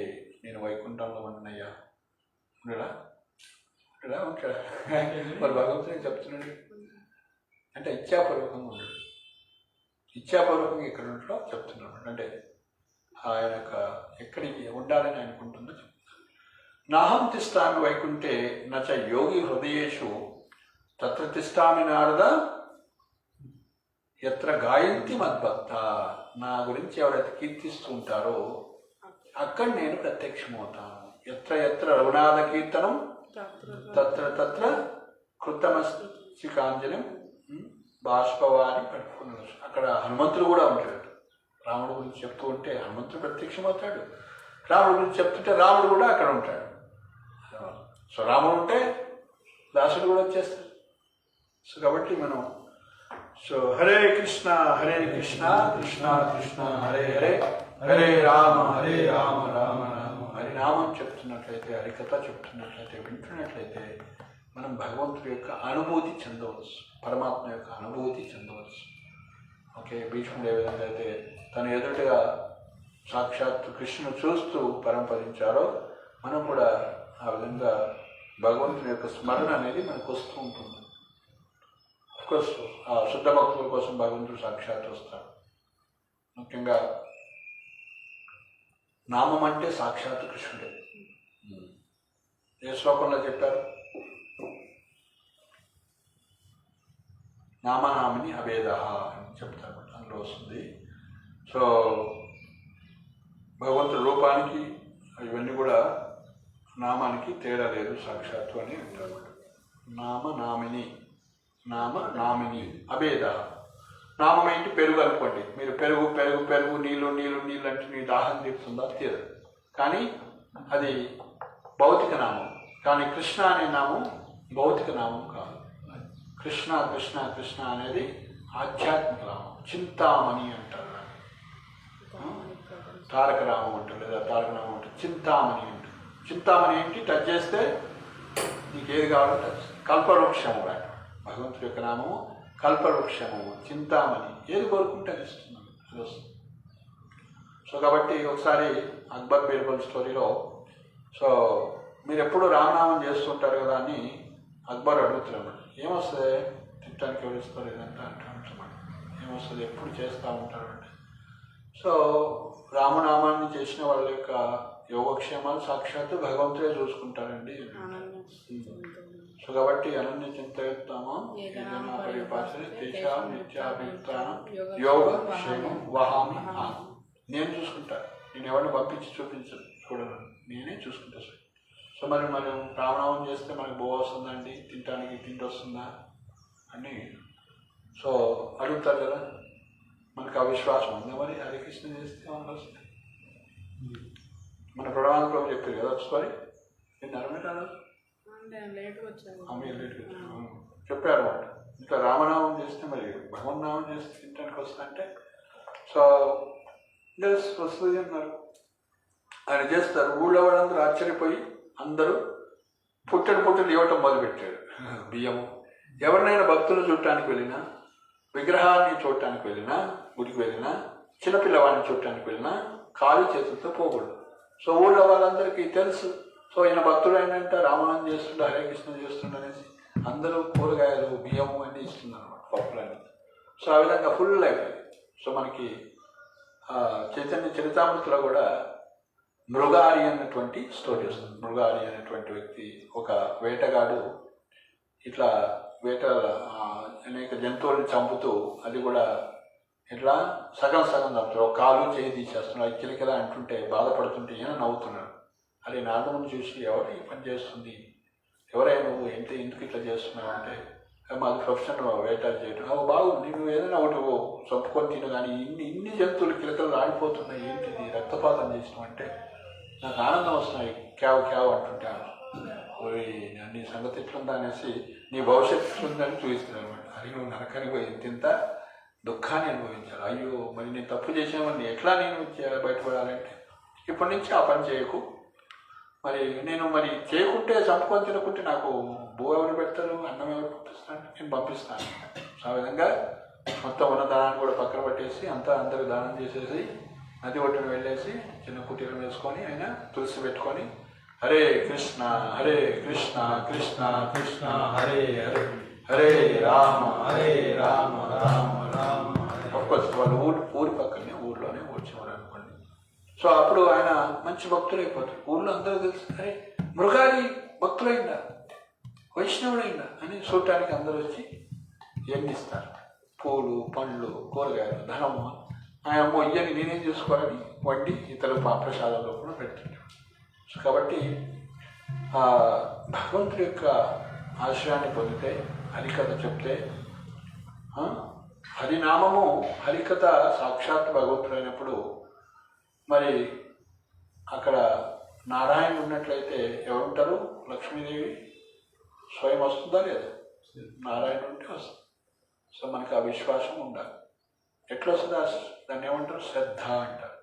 నేను వైకుంఠంలో ఉన్నానయ్యా. ఉండడా ఉంటాడా? మరి భగవంతుడు చెప్తున్నాడు అంటే ఇచ్ఛాపూర్వకంగా ఉన్నాడు. ఇచ్ఛాపూర్వకంగా ఇక్కడ ఉంటాడో చెప్తున్నాడు. అంటే ఆయన యొక్క ఎక్కడికి ఉండాలని అనుకుంటుందో చెప్తారు. నాహం తిష్టామి వైకుంఠే నచ యోగి హృదయేషు తత్ర తిష్టామి నారద ఎత్ర గాయంతి మద్భక్త. నా గురించి ఎవరైతే కీర్తిస్తూ ఉంటారో అక్కడ నేను ప్రత్యక్షమవుతాను. ఎత్ర ఎత్ర రఘునాథ కీర్తనం తత్ర తత్ర కృతమస్తికాంజలిం బాష్పవాని పట్టుకున్నాడు. అక్కడ హనుమంతుడు కూడా ఉంటాడు. రాముడు గురించి చెప్తూ ఉంటే హనుమంతుడు ప్రత్యక్షమవుతాడు. రాముడు గురించి చెప్తుంటే రాముడు కూడా అక్కడ ఉంటాడు. సో రాముడు ఉంటే దాసుడు కూడా వచ్చేస్తాడు. సో కాబట్టి మనం సో హరే కృష్ణ కృష్ణ కృష్ణ హరే హరే హరే రామ రామ రామ హరినామం చెప్తున్నట్లయితే, హరికథ చెప్తున్నట్లయితే, వింటున్నట్లయితే మనం భగవంతుడి యొక్క అనుభూతి చెందవచ్చు, పరమాత్మ యొక్క అనుభూతి చెందవచ్చు. ఓకే, భీష్ముడు ఏ విధంగా అయితే తన ఎదుటిగా సాక్షాత్తు కృష్ణుని చూస్తూ పరంపరించారో మనం కూడా ఆ విధంగా భగవంతుని యొక్క స్మరణ అనేది మనకు వస్తూ ఉంటుంది. అఫ్కోర్స్ ఆ శుద్ధ భక్తుల కోసం భగవంతుడు సాక్షాత్తు వస్తాడు. ముఖ్యంగా నామం అంటే సాక్షాత్తు కృష్ణుడే. ఏ శ్లోకంలో చెప్పారు? నామనామిని అభేద అని చెప్తారు, అందులో వస్తుంది. సో భగవంతుడి రూపానికి ఇవన్నీ కూడా నామానికి తేడా లేదు, సాక్షాత్తు అని అంటారు. నామనామిని అభేద. నామం ఏంటి? పెరుగు అనుకోండి. మీరు పెరుగు పెరుగు పెరుగు నీళ్ళు నీళ్ళు నీళ్ళు అంటే నీ దాహం తీరుతుందా? తీరదు. కానీ అది భౌతిక నామం. కానీ కృష్ణ అనే నామం భౌతిక నామం కాదు. కృష్ణ కృష్ణ కృష్ణ అనేది ఆధ్యాత్మిక నామం. చింతామణి అంటారు, తారక నామం అంటారు, లేదా తారక నామం అంటారు, చింతామణి అంటారు. చింతామణి ఏంటి? టచ్ చేస్తే నీకు ఏది కావాలో టచ్. కల్పవృక్షము అంట భగవంతుడి యొక్క నామము. కల్పవృక్షము, చింతామణి, ఏది కోరుకుంటే అది ఇస్తున్నాను, అది వస్తుంది. సో కాబట్టి ఒకసారి అక్బర్ బీర్బల్ స్టోరీలో, సో మీరు ఎప్పుడు రామనామం చేస్తుంటారు కదా అని అక్బర్ అడుగుతున్నాడు. ఏమొస్తుంది? తిట్టడానికి ఎవరిస్తారు ఇదంతా అంటున్నాడు. ఏమొస్తుంది? ఎప్పుడు చేస్తూ ఉంటారు అంటే, సో రామనామాన్ని చేసిన వాళ్ళ యొక్క యోగక్షేమాలు సాక్షాత్తు భగవంతుడే చూసుకుంటారండి. సో కాబట్టి అనన్య చింతయుక్తామం ఏదైనా పరిపాసన తేషాం నిత్యాభియుక్తానం యోగ క్షేమం వహామి ఆనం. నేను చూసుకుంటా, నేను ఎవరిని పంపించి చూడను, నేనే చూసుకుంటా. సో మరి మనం రామనామం చేస్తే మనకు బో వస్తుందండి, తినడానికి తిండి వస్తుందా అని సో అడుగుతారు కదా. మనకు అవిశ్వాసం ఉందా? మరి హరికృష్ణ చేస్తే మనకు వస్తుంది. మన ప్రణాళిక ప్రభు చెప్పారు కదా ఒకసారి, విన్నారు మీరు? చెప్పారు అన్నమాట. ఇంకా రామనామం చేస్తే మరి భగవన్నామం చేస్తే తినడానికి వస్తా అంటే సో వస్తుంది అన్నారు. ఆయన చేస్తారు. ఊళ్ళో వాళ్ళందరూ ఆశ్చర్యపోయి అందరూ పుట్టెడు ఇవ్వటం మొదలుపెట్టాడు. బియ్యము. ఎవరినైనా భక్తులు చూడటానికి వెళ్ళినా, విగ్రహాన్ని చూడటానికి వెళ్ళినా, గుడికి వెళ్ళినా, చిన్నపిల్లవాడిని చూడటానికి వెళ్ళినా ఖాళీ చేతులతో పోకూడదు. సో ఊళ్ళో వాళ్ళందరికీ తెలుసు. సో ఈయన భక్తుడు ఏంటంటే రామనామం చేస్తుండే, హరే కృష్ణ చేస్తుండే అనేసి అందరూ కూరగాయలు బియ్యము అన్నీ ఇస్తున్నారు అన్నమాట, పప్పులన్నీ. సో ఆ విధంగా ఫుల్ అయిపోయింది. సో మనకి చైతన్య చరితామృతిలో కూడా మృగారి అన్నటువంటి స్టోరీ వస్తుంది. మృగారి అనేటువంటి వ్యక్తి ఒక వేటగాడు ఇట్లా అనేక జంతువుల్ని చంపుతూ, అది కూడా ఇట్లా సగం చంపుతాడు. ఒక కాలు చేయి తీసేస్తున్నాడు. అది కిలకిలా అంటుంటే బాధపడుతుంటే ఈయన నవ్వుతున్నాడు. అరే నాగముని చూసి ఎవరు ఈ పని చేస్తుంది, ఎవరైనా నువ్వు ఎందుకు ఇట్లా చేస్తున్నావు అంటే, మాది ప్రొఫెషన్ వేటాడు చేయడం. బాగుంది, నువ్వు ఏదైనా ఒకటి చంపుకొని తిను, కానీ ఇన్ని జంతువులు కిలకలు ఆడిపోతున్నాయి, ఏంటిది రక్తపాతం చేసినావు అంటే నాకు ఆనందం వస్తున్నాయి, క్యావ్ అంటుంటే నీ సంగతి ఎట్లుందా అనేసి నీ భవిష్యత్తు ఉందని చూపిస్తున్నాను అనమాట. అది నువ్వు నరకానికి పోయి ఇంత దుఃఖాన్ని అనుభవించాలి. అయ్యో మరి నేను తప్పు చేసామని ఎట్లా నేను బయటపడాలంటే, ఇప్పటి నుంచి ఆ పని చేయకు, మరి నేను చేయకుంటే చంపుకొని తినకుంటే నాకు బో ఎవరు పెడతారు, అన్నం ఎవరు పంపిస్తాను, నేను పంపిస్తాను. సో ఆ విధంగా మొత్తం ఉన్న దానాన్ని కూడా పక్కన పట్టేసి అందరికి దానం చేసేసి నది ఒడ్డున వెళ్ళేసి చిన్న కుటీరం వేసుకొని ఆయన తులసి పెట్టుకొని హరే కృష్ణ కృష్ణ కృష్ణ హరే హరే హరే రామ రామ రామ. అఫ్కోర్స్ వాళ్ళు ఊరి పక్కనే ఊర్లోనే వచ్చేవారు అనుకోండి. సో అప్పుడు ఆయన మంచి భక్తులు అయిపోతారు. ఊళ్ళో అందరూ తెలుసు, అరే మృగారి భక్తులైందా, వైష్ణవుడైందా అని చూడటానికి అందరూ వచ్చి ఎన్నిస్తారు. పూలు, పండ్లు, కూరగాయలు, ధనము. ఆయన ఇయ్యని నేనేం చేసుకోవాలని వండి ఇతరుల ప్రసాదంలో కూడా పెడుతుంటాడు. సో కాబట్టి భగవంతుడి యొక్క ఆశ్రయాన్ని పొందితే, హరికథ చెప్తే, హరినామము, హరికథ సాక్షాత్ భగవంతుడు అయినప్పుడు మరి అక్కడ నారాయణ ఉన్నట్లయితే ఎవరుంటారు? లక్ష్మీదేవి స్వయం వస్తుందా లేదా? నారాయణ ఉంటే వస్తుంది. సో మనకి ఆ విశ్వాసం ఉండాలి. ఎట్లా వస్తుందా? దాన్ని ఏమంటారు? శ్రద్ధ అంటారు.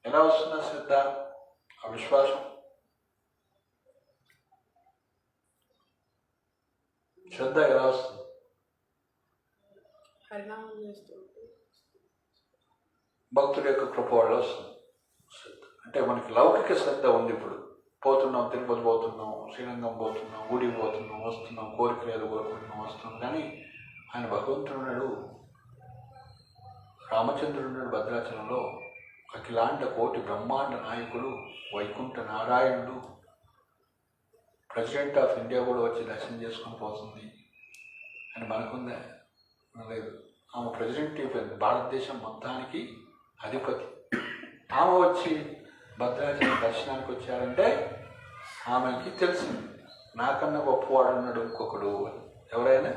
ఎలా వస్తుందా శ్రద్ధ? ఆ విశ్వాసం. శ్రద్ధ ఎలా వస్తుంది? హరినామం చేస్తూ భక్తుడి యొక్క కృప వల్ల వస్తుంది శ్రద్ధ. అంటే మనకి లౌకిక శ్రద్ధ ఉంది. ఇప్పుడు పోతున్నాం, తిరుపతి పోతున్నాం, శ్రీరంగం పోతున్నాం, గుడికి పోతున్నాం, వస్తున్నాం, కోరికలు ఏదో కోరుకుంటున్నాం, వస్తున్నాం. కానీ ఆయన భగవంతుడు ఉన్నాడు, రామచంద్రుడు ఉన్నాడు భద్రాచలంలో. అఖిలాండ కోటి బ్రహ్మాండ నాయకుడు, వైకుంఠ నారాయణుడు, ప్రెసిడెంట్ ఆఫ్ ఇండియా కూడా వచ్చి దర్శనం చేసుకొని పోతుంది అని మనకుందా? లేదు. ఆమె ప్రెసిడెంట్ అయిపోయింది, భారతదేశం మొత్తానికి అధిపతి. ఆమె వచ్చి భద్రాచలం దర్శనానికి వచ్చారంటే ఆమెకి తెలిసింది నాకన్నా గొప్పవాడు ఉన్నాడు ఇంకొకడు అని. ఎవరైనా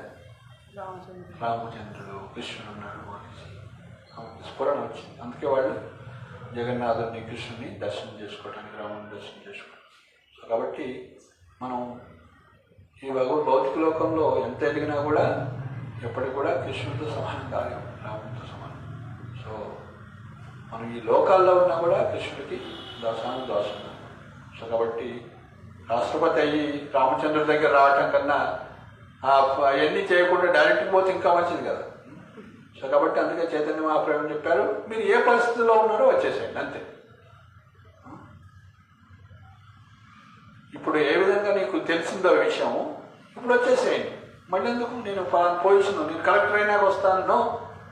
రామచంద్రుడు, కృష్ణుడు ఉన్నాడు అనేసి ఆమెకి స్ఫురణ వచ్చింది. అందుకే వాళ్ళు జగన్నాథుని, కృష్ణుని దర్శనం చేసుకోవడానికి, రాముని దర్శనం చేసుకోవడానికి. సో కాబట్టి మనం ఈ భౌతిక లోకంలో ఎంత ఎదిగినా కూడా ఎప్పటికి కూడా కృష్ణుడితో సమానం కాలేము, రాముడితో సమానం. సో మనం ఈ లోకాల్లో ఉన్నా కూడా కృష్ణుడికి దాసున్నాం. సో కాబట్టి రాష్ట్రపతి అయ్యి రామచంద్రుడి దగ్గర రావటం కన్నా అవన్నీ చేయకుండా డైరెక్ట్గా పోతే ఇంకా మంచిది కదా. సో కాబట్టి అందుకే చైతన్య మహాప్రభు చెప్పారు, మీరు ఏ పరిస్థితుల్లో ఉన్నారో వచ్చేసేయండి అంతే. ఇప్పుడు ఏ విధంగా నీకు తెలిసిందో విషయం, ఇప్పుడు వచ్చేసేయండి. మళ్ళీ ఎందుకు నేను పొజిషన్, నేను కలెక్టర్ అయినాక వస్తాను,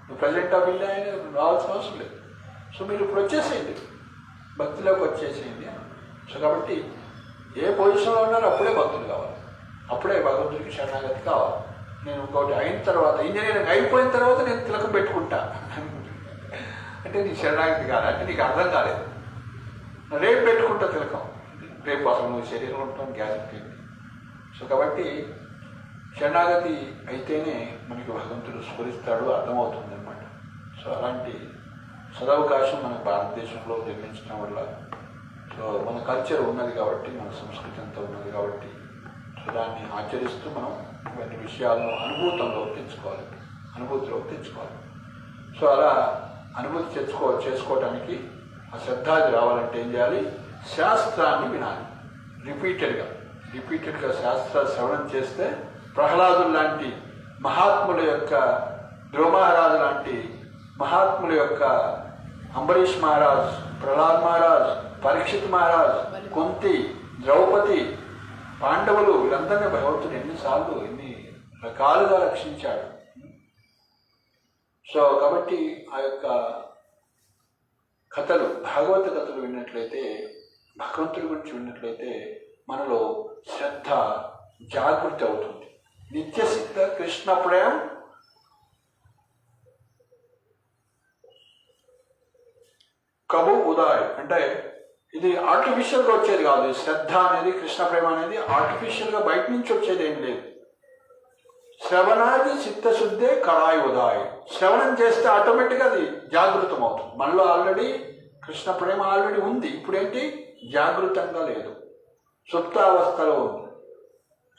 నువ్వు ప్రెసిడెంట్ ఆఫ్ ఇండియా అయినా రావాల్సిన అవసరం లేదు. సో మీరు ఇప్పుడు వచ్చేసేయండి, భక్తిలోకి వచ్చేసేయండి. సో కాబట్టి ఏ పొజిషన్లో ఉన్నారో అప్పుడే భక్తులు కావాలి, అప్పుడే భగవంతుడికి శరణాగతి కావాలి. నేను ఇంకోటి అయిన తర్వాత, ఇంజనీరింగ్ అయిపోయిన తర్వాత నేను తిలకం పెట్టుకుంటా అంటే నీ శరణాగతి కాదు, అంటే నీకు అర్థం కాలేదు. రేపు పెట్టుకుంటా తిలకం, రేపు అసలు నువ్వు శరీరం ఉంటాను గ్యారెంటీ. సో కాబట్టి శరణాగతి అయితేనే మనకి భగవంతుడు స్ఫురిస్తాడు, అర్థమవుతుంది అన్నమాట. సో అలాంటి సదవకాశం మన భారతదేశంలో జన్మించడం వల్ల, సో మన కల్చర్ ఉన్నది కాబట్టి, మన సంస్కృతి అంతా ఉన్నది కాబట్టి, సో దాన్ని ఆచరిస్తూ మనం ఇవన్నీ విషయాలను అనుభూతిలోకి తెచ్చుకోవాలి. సో అలా అనుభూతి చేసుకోవటానికి ఆ శ్రద్ధాది రావాలంటే ఏం చేయాలి? శాస్త్రాన్ని వినాలి. రిపీటెడ్గా శాస్త్ర శ్రవణం చేస్తే ప్రహ్లాదులు లాంటి మహాత్ముల యొక్క, ధ్రువ మహారాజు లాంటి మహాత్ముల యొక్క, అంబరీష్ మహారాజ్, ప్రహ్లాద్ మహారాజ్, పరీక్షిత్ మహారాజ్, కుంతి, ద్రౌపది, పాండవులు, వీళ్ళందరినీ భగవంతుడు ఎన్నిసార్లు ఎన్ని రకాలుగా రక్షించాడు. సో కాబట్టి ఆ యొక్క కథలు, భాగవత కథలు విన్నట్లయితే, భగవంతుడి గురించి విన్నట్లయితే మనలో శ్రద్ధ జాగృతి అవుతుంది. నిత్యసిద్ధ కృష్ణ ప్రేమ కబు ఉదాయ్ అంటే ఇది ఆర్టిఫిషియల్గా వచ్చేది కాదు. శ్రద్ధ అనేది, కృష్ణ ప్రేమ అనేది ఆర్టిఫిషియల్గా బయట నుంచి వచ్చేది ఏం లేదు. శ్రవణాది చిత్తశుద్ధే కళాయి ఉదాయ్. శ్రవణం చేస్తే ఆటోమేటిక్గా అది జాగృతం అవుతుంది. మనలో ఆల్రెడీ కృష్ణ ప్రేమ ఆల్రెడీ ఉంది, ఇప్పుడేంటి జాగృతంగా లేదు, సుప్తావస్థలో ఉంది.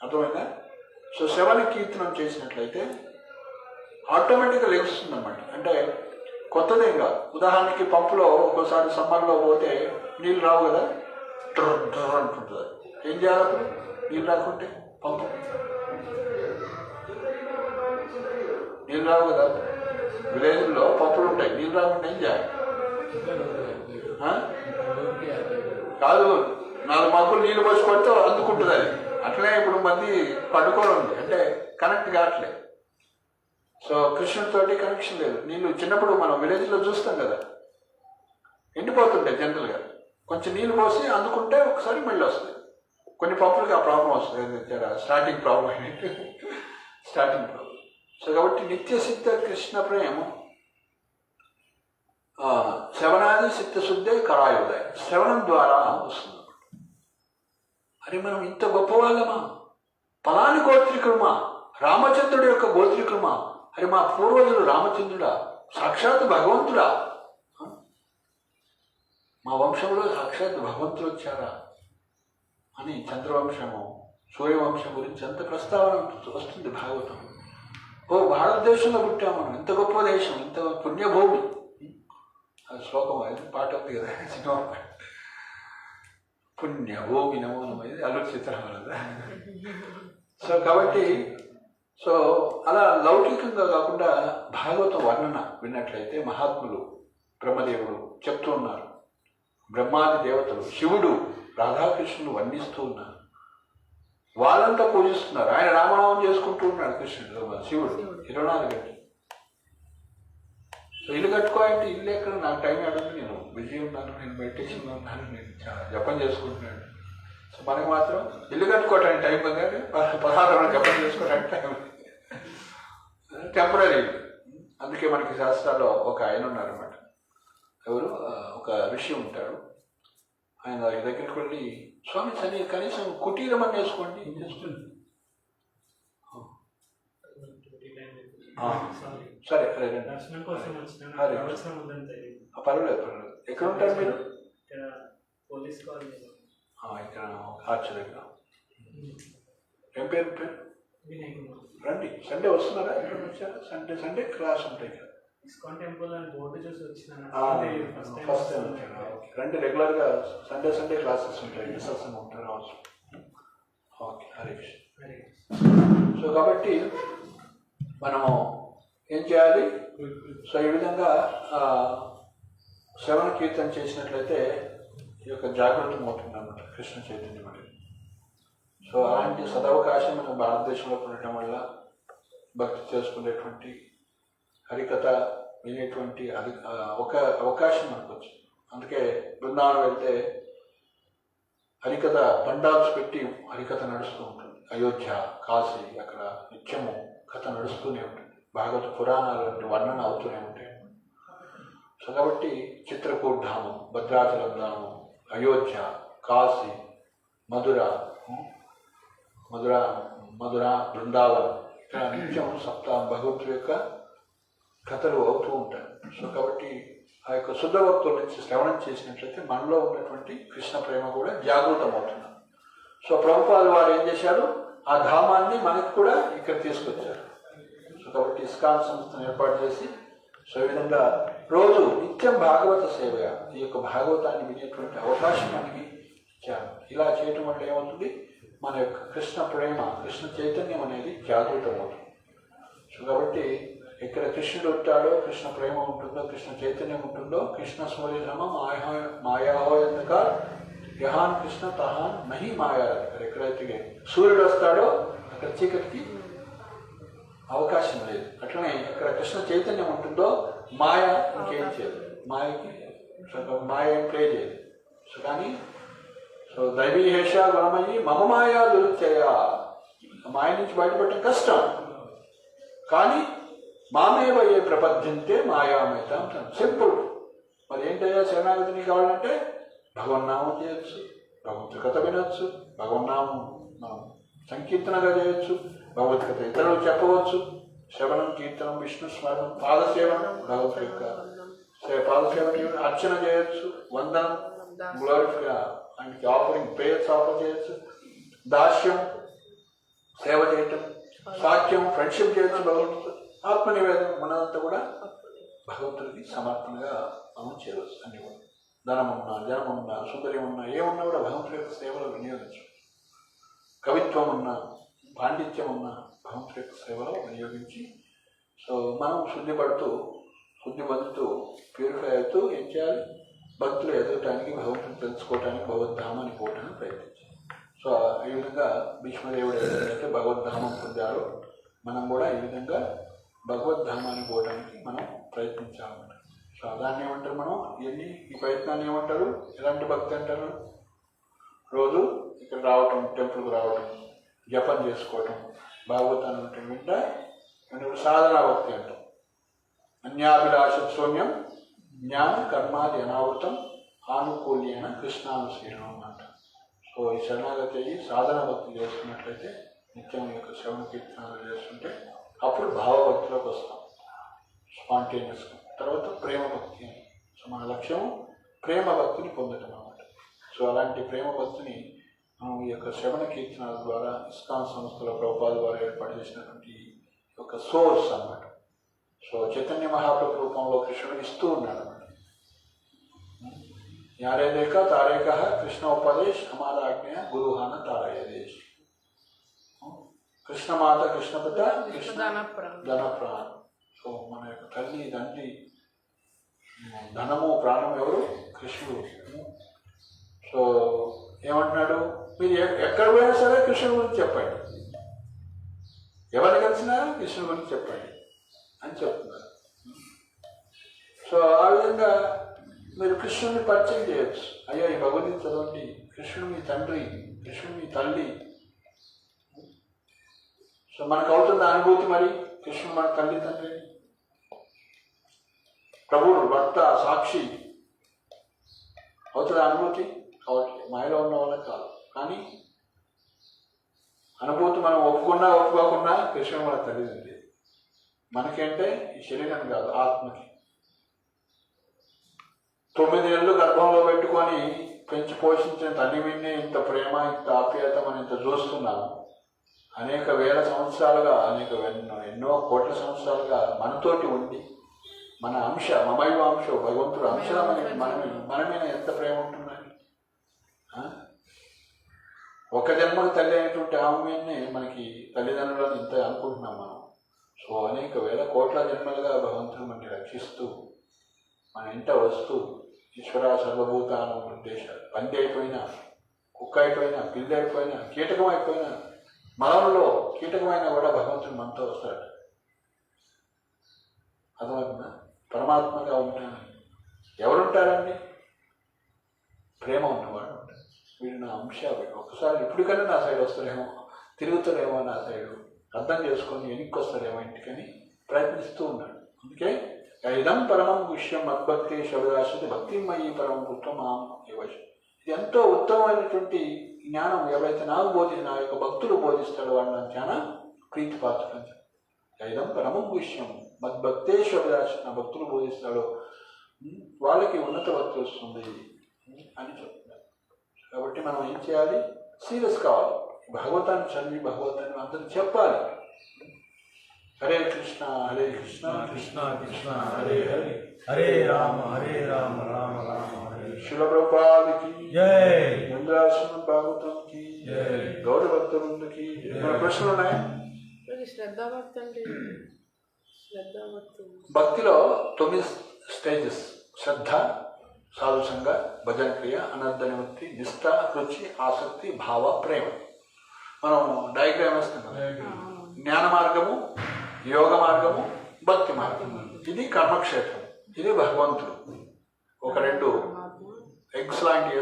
అర్థమైందా? సో శ్రవణ కీర్తనం చేసినట్లయితే ఆటోమేటిక్గా లెగుస్తుంది అన్నమాట. అంటే కొత్తదేం కాదు. ఉదాహరణకి పంపులో ఒక్కోసారి సమ్మర్లో పోతే నీళ్ళు రావు కదా, డ్రర్ అంటుంటుంది. ఏం చేయాలి అప్పుడు? నీళ్ళు రాకుంటే పంపు నీళ్ళు రావు కదా. విలేజ్లో పంపులు ఉంటాయి, నీళ్ళు రాకుండా ఏం చేయాలి? కాదు, 4 మగ్గులు నీళ్ళు పోసి కొడితే అందుకుంటుంది అది. అట్లనే ఇప్పుడు మంది పట్టుకోవడం ఉంది, అంటే కనెక్ట్ కావట్లేదు. సో కృష్ణుడితోటి కనెక్షన్ లేదు. నీళ్ళు చిన్నప్పుడు మనం విలేజ్లో చూస్తాం కదా, ఎండిపోతుంటాయి జనరల్గా. కొంచెం నీళ్ళు పోసి అందుకుంటే ఒకసారి మళ్ళీ వస్తుంది. కొన్ని పంపులకి ఆ ప్రాబ్లం వస్తుంది, స్టార్టింగ్ ప్రాబ్లం ఏంటి, స్టార్టింగ్ ప్రాబ్లం. సో కాబట్టి నిత్య సిద్ధ కృష్ణ ప్రేమ శ్రవణాది చిత్తశుద్ధే కళాయుదయ, శ్రవణం ద్వారా వస్తుంది. అరే మనం ఇంత గొప్పవాళ్ళమా, పలాని గోత్రికులమా, రామచంద్రుడి యొక్క గోత్రికులమా, అరే మా పూర్వజులు రామచంద్రుడా, సాక్షాత్ భగవంతుడా, మా వంశంలో సాక్షాత్ భగవంతుడు వచ్చారా అని చంద్రవంశము సూర్యవంశం గురించి అంత ప్రస్తావన వస్తుంది భాగవతం. ఓ భారతదేశంలో పుట్టాము మనం, ఇంత గొప్ప దేశం, ఇంత పుణ్యభూమి. అది శ్లోకం, అది పాట ఉంది కదా సినిమా, పుణ్యభూమి నమో నమో, ఇది అల్లు చిత్రం కదా. సో కాబట్టి సో అలా లౌకికంగా కాకుండా భాగవతం వర్ణన విన్నట్లయితే మహాత్ములు బ్రహ్మదేవుడు చెప్తూ ఉన్నారు, బ్రహ్మాది దేవతలు, శివుడు రాధాకృష్ణులు వర్ణిస్తూ ఉన్నారు, వాళ్ళంతా పూజిస్తున్నారు. ఆయన రామనామం చేసుకుంటూ ఉన్నాడు కృష్ణుడు, శివుడు 24 గంటలు. సో ఇల్లు కట్టుకోవాలంటే ఇల్లు ఎక్కడ, నాకు టైం అడగదు, నేను బిజీ ఉన్నాను, నేను మెడిటేషన్ ఉన్నాను, నేను చాలా జపం చేసుకుంటున్నాను. సో మనకి మాత్రం ఇల్లు కట్టుకోవటానికి టైం కానీ 16 జపం చేసుకోవడానికి టైం, టెంపరీ. అందుకే మనకి శాస్త్రాల్లో ఒక ఆయన ఉన్నారన్నమాట, ఎవరు ఒక ఋషి ఉంటాడు. ఆయన దగ్గరికి వెళ్ళి, స్వామి సరే కనీసం కుటీరం అని వేసుకోండి, ఏం చేసుకోండి. సరే అరే పర్వాలేదు, ఎక్కడ ఉంటారు మీరు? ఇక్కడ ఆర్చ్ దగ్గర. ఏం పేరు పేరు? రండి, సండే వస్తున్నారా? ఎక్కడ వచ్చారా? సండే క్లాస్ ఉంటాయి కదా, ఫస్ట్ టైం వచ్చారా? రండి, రెగ్యులర్గా సండే క్లాసెస్ ఉంటాయి, విశ్వాసంగా ఉంటారు అవసరం. ఓకే, హరే కృష్ణ. సో కాబట్టి మనము ఏం చేయాలి? సో ఈ విధంగా శ్రవణ కీర్తన చేసినట్లయితే ఈ యొక్క జాగృతం అవుతుంది అన్నమాట కృష్ణ చైతన్యం అనేది. సో అలాంటి సదవకాశం మన భారతదేశంలో ఉండటం వల్ల భక్తి చేసుకునేటువంటి, హరికథ వినేటువంటి ఒక అవకాశం మనకు వచ్చింది. అందుకే బృందావనం వెళ్తే హరికథ బండాల్స్ పెట్టి హరికథ నడుస్తూ ఉంటుంది. అయోధ్య, కాశీ, అక్కడ నిత్యము కథ నడుస్తూనే ఉంటుంది. భాగవత పురాణాలు వర్ణన అవుతూనే ఉంటాయి. సో కాబట్టి చిత్రకూట్ ధామం, భద్రాచలం ధామం, అయోధ్య, కాశీ, మధుర, బృందావనం, ఇక్కడ నిత్యం భగవంతుడి యొక్క కథలు అవుతూ ఉంటాయి. సో కాబట్టి ఆ యొక్క శుద్ధ భక్తుల నుంచి శ్రవణం చేసినట్లయితే మనలో ఉన్నటువంటి కృష్ణ ప్రేమ కూడా జాగృతం అవుతుంది. సో ప్రభుపాదుల వారు ఏం చేశారు? ఆ ధామాన్ని మనకు కూడా ఇక్కడ తీసుకొచ్చారు. సో కాబట్టి ఇస్కాన్ సంస్థను ఏర్పాటు చేసి, సో ఈ విధంగా రోజు నిత్యం భాగవత సేవ, ఈ యొక్క భాగవతాన్ని వినేటువంటి అవకాశం మనకి ఇచ్చారు. ఇలా చేయటం వల్ల ఏమవుతుంది? మన యొక్క కృష్ణ ప్రేమ, కృష్ణ చైతన్యం అనేది జాగృతం అవుతుంది. సో కాబట్టి ఎక్కడ కృష్ణుడు ఉంటాడో, కృష్ణ ప్రేమ ఉంటుందో, కృష్ణ చైతన్యం ఉంటుందో, కృష్ణ స్మరిధమ మాయాహో ఎందుక యహాన్ కృష్ణ తహాన్ నహి మాయా. ఎక్కడైతే సూర్యుడు వస్తాడో అక్కడ చీకటికి అవకాశం లేదు. అట్లనే ఇక్కడ కృష్ణ చైతన్యం ఉంటుందో మాయ ఇంకేం చేయదు, మాయ ఏం ప్లే చేయదు. సో కానీ సో దైవీ హేష గుణమయ్యి మమ మాయా దురుత్యయ, మాయ నుంచి బయటపడటం కష్టం. కానీ మామేవ ఏ ప్రపద్యంతే మాయామేతం, సింపుల్. మరి ఏంటయ్యా శరణాగతిని కావాలంటే భగవన్నామం చేయొచ్చు, భగవంతుడి కథ వినొచ్చు, భగవన్నామం మనం సంకీర్తనగా చేయొచ్చు, భగవద్గీత ఇతరులు చెప్పవచ్చు, శ్రవణం, కీర్తనం, విష్ణు స్మరణం, పాదసేవనం, భగవంతుడి యొక్క పాదసేవన, అర్చన చేయొచ్చు, వందనం, గ్లోరిఫై ఆయనకి ఆఫరింగ్, ప్రేయర్స్ ఆఫర్ చేయొచ్చు, దాస్యం సేవ చేయటం, సాఖ్యం ఫ్రెండ్షిప్ చేయొచ్చు, భగవంతుడు ఆత్మనివేదన, మనంతా కూడా భగవంతుడికి సమర్పణగా మనం చేయవచ్చు. అన్ని కూడా ధనమున్నా, జనమున్నా, సుందర్యం ఉన్నా, ఏమున్నా కూడా భగవంతుడి యొక్క సేవలో వినియోగించు. కవిత్వం ఉన్నా, పాండిత్యం ఉన్నా భగవంతుడి యొక్క సేవలో వినియోగించి, సో మనం శుద్ధి పొందుతూ ప్యూరిఫై అవుతూ ఏం చేయాలి? భక్తులు ఎదగటానికి, భగవంతుని తెలుసుకోవటానికి, భగవద్ధామానికి పోవటానికి ప్రయత్నించాలి. సో ఈ విధంగా భీష్మదేవుడు ఏదైతే భగవద్ధామం పొందారో మనం కూడా ఈ విధంగా భగవద్ధామానికి పోవడానికి మనం ప్రయత్నించాలన్నమాట. సో సో దాన్ని ఏమంటారు మనం ఇవన్నీ ఈ ప్రయత్నాన్ని ఏమంటారు, ఎలాంటి భక్తి అంటారు? రోజు ఇక్కడ రావటం, టెంపుల్కి రావటం, జపం చేసుకోవటం, భాగవతాన్ని ఉండటం వింటే సాధనా భక్తి అంటాం. అన్యాభిలాష శూన్యం జ్ఞాన కర్మాది అనావృతం ఆనుకూల్యన కృష్ణానుశీలనం అంట. సో ఈ శరణాగతి అయ్యి సాధన భక్తి చేసుకున్నట్లయితే, నిత్యం యొక్క శ్రవణ కీర్తనాలు చేస్తుంటే అప్పుడు భావభక్తిలోకి వస్తాం స్పాంటేనియస్గా. తర్వాత ప్రేమ భక్తి. సో మన లక్ష్యం ప్రేమ భక్తిని పొందటం అన్నమాట. సో అలాంటి ప్రేమ భక్తిని మనం ఈ యొక్క శ్రవణ కీర్తనాల ద్వారా ఇస్కాన్ సంస్థల ప్రభుపాద ద్వారా ఏర్పాటు చేసినటువంటి ఒక సోర్స్ అన్నమాట. సో చైతన్య మహాప్రభు రూపంలో కృష్ణుడు ఇస్తూ ఉన్నాడు అన్నమాట. యారే దేక తారేక కృష్ణ ఉపదేశ్ హమారా ఆజ్ఞ గురుహాన తారయదేశ్. కృష్ణమాత కృష్ణపిత కృష్ణ ధనప్రాణం. సో మన యొక్క తల్లి తండ్రి ధనము ప్రాణం ఎవరు? కృష్ణుడు. సో ఏమంటున్నాడు, మీరు ఎక్కడ పోయినా సరే కృష్ణుడి గురించి చెప్పండి, ఎవరిని కలిసినా కృష్ణుడి గురించి చెప్పండి అని చెప్తున్నారు. సో ఆ విధంగా మీరు కృష్ణుడిని పరిచయం చేయొచ్చు. అయ్యా ఈ భగవద్గీత చదవండి, కృష్ణుడు మీ తండ్రి, కృష్ణుడు మీ తల్లి. సో మనకు అవుతుంది అనుభూతి, మరి కృష్ణుడు మన తల్లి తండ్రి, ప్రభువుడు భర్త సాక్షి అవుతుంది అనుభూతి. కాబట్టి మాయలో ఉన్న వాళ్ళకి కాదు, కానీ అనుభూతి మనం ఒప్పుకున్నా ఒప్పుకోకుండా కృష్ణుడు మన తల్లిదండ్రి. మనకంటే ఈ శరీరం కాదు, ఆత్మకి. 9 నెలలు గర్భంలో పెట్టుకొని పెంచి పోషించిన తల్లి మీదనే ఇంత ప్రేమ, ఇంత ఆప్యాయత మనం ఇంత చూస్తున్నాము. అనేక వేల సంవత్సరాలుగా, ఎన్నో కోట్ల సంవత్సరాలుగా మనతోటి ఉండి, మన అంశ మమైవ అంశం భగవంతుడు అంశం మన మీద ఎంత ప్రేమ ఉంటుందని. ఒక జన్మకు తల్లి అయినటువంటి ఆమె మీదనే మనకి తల్లిదండ్రులను ఇంత అనుకుంటున్నాం మనం. సో అనేక వేల కోట్ల జన్మలుగా భగవంతుడు మనని రక్షిస్తూ మన ఇంట వస్తూ ఈశ్వర సర్వభూతానం ఉద్దేశాలు. పంది అయిపోయినా, కుక్క అయిపోయినా, పిల్లి అయిపోయినా, కీటకం అయిపోయినా, మనంలో కీటకమైనా కూడా భగవంతుడు మనతో వస్తాడు. అర్థమవుతుందా? పరమాత్మగా ఉంటాను. ఎవరుంటారండి? ప్రేమ ఉన్నవాడు ఉంటాడు. వీడు నా అంశ, ఒకసారి ఇప్పటికన్నా నా సైడ్ వస్తారేమో, తిరుగుతారేమో నా సైడు, అర్థం చేసుకొని వెనక్కి వస్తారేమో ఇంటికని ప్రయత్నిస్తూ ఉన్నాడు. అందుకే ఇదం పరమం విషయం మద్భక్తి శబదాశతి భక్తిమయ్యి పరమం ఉత్తమం ఇవ్వచ్చు. ఇది ఎంతో ఉత్తమమైనటువంటి జ్ఞానం. ఎవరైతే నాకు బోధించి నా యొక్క భక్తులు బోధిస్తాడో వాడు నా జ్ఞాన ప్రీతిపాత్రం. ఇదం పరమం విషయం మద్భక్తే శబదాశతి, నా భక్తులు బోధిస్తాడో వాళ్ళకి ఉన్నత భక్తి వస్తుంది అని చెప్తున్నారు. కాబట్టి మనం ఏం చేయాలి? సీరియస్ కావాలి. భగవతాన్ని చదివి భగవతాన్ని అందరూ చెప్పాలి. హరే కృష్ణ హరే కృష్ణ కృష్ణ కృష్ణ హరే హరే, హరే రామ రామ రామ హరే. శిల ప్రభుపాదికి జై. ఇంద్రాశ్రమ భాగవతం కి జై. గౌరవ భక్తులకి. మన ప్రశ్నలు ఉన్నాయి. శ్రద్ధాభక్తి అంటే శ్రద్ధాభక్తి భక్తిలో 9 స్టేజెస్: శ్రద్ధ, సాధుసంగ, భజన క్రియ, అనంత నివృత్తి, నిష్ఠ, రుచి, ఆసక్తి, భావ, ప్రేమ. మనం డయాగ్రామ్ వేస్తున్నాం. జ్ఞాన మార్గము, యోగ మార్గము, భక్తి మార్గము. ఇది కర్మక్షేత్రం, ఇది భగవంతుడు. ఒక 2 ఎగ్స్ లాంటివి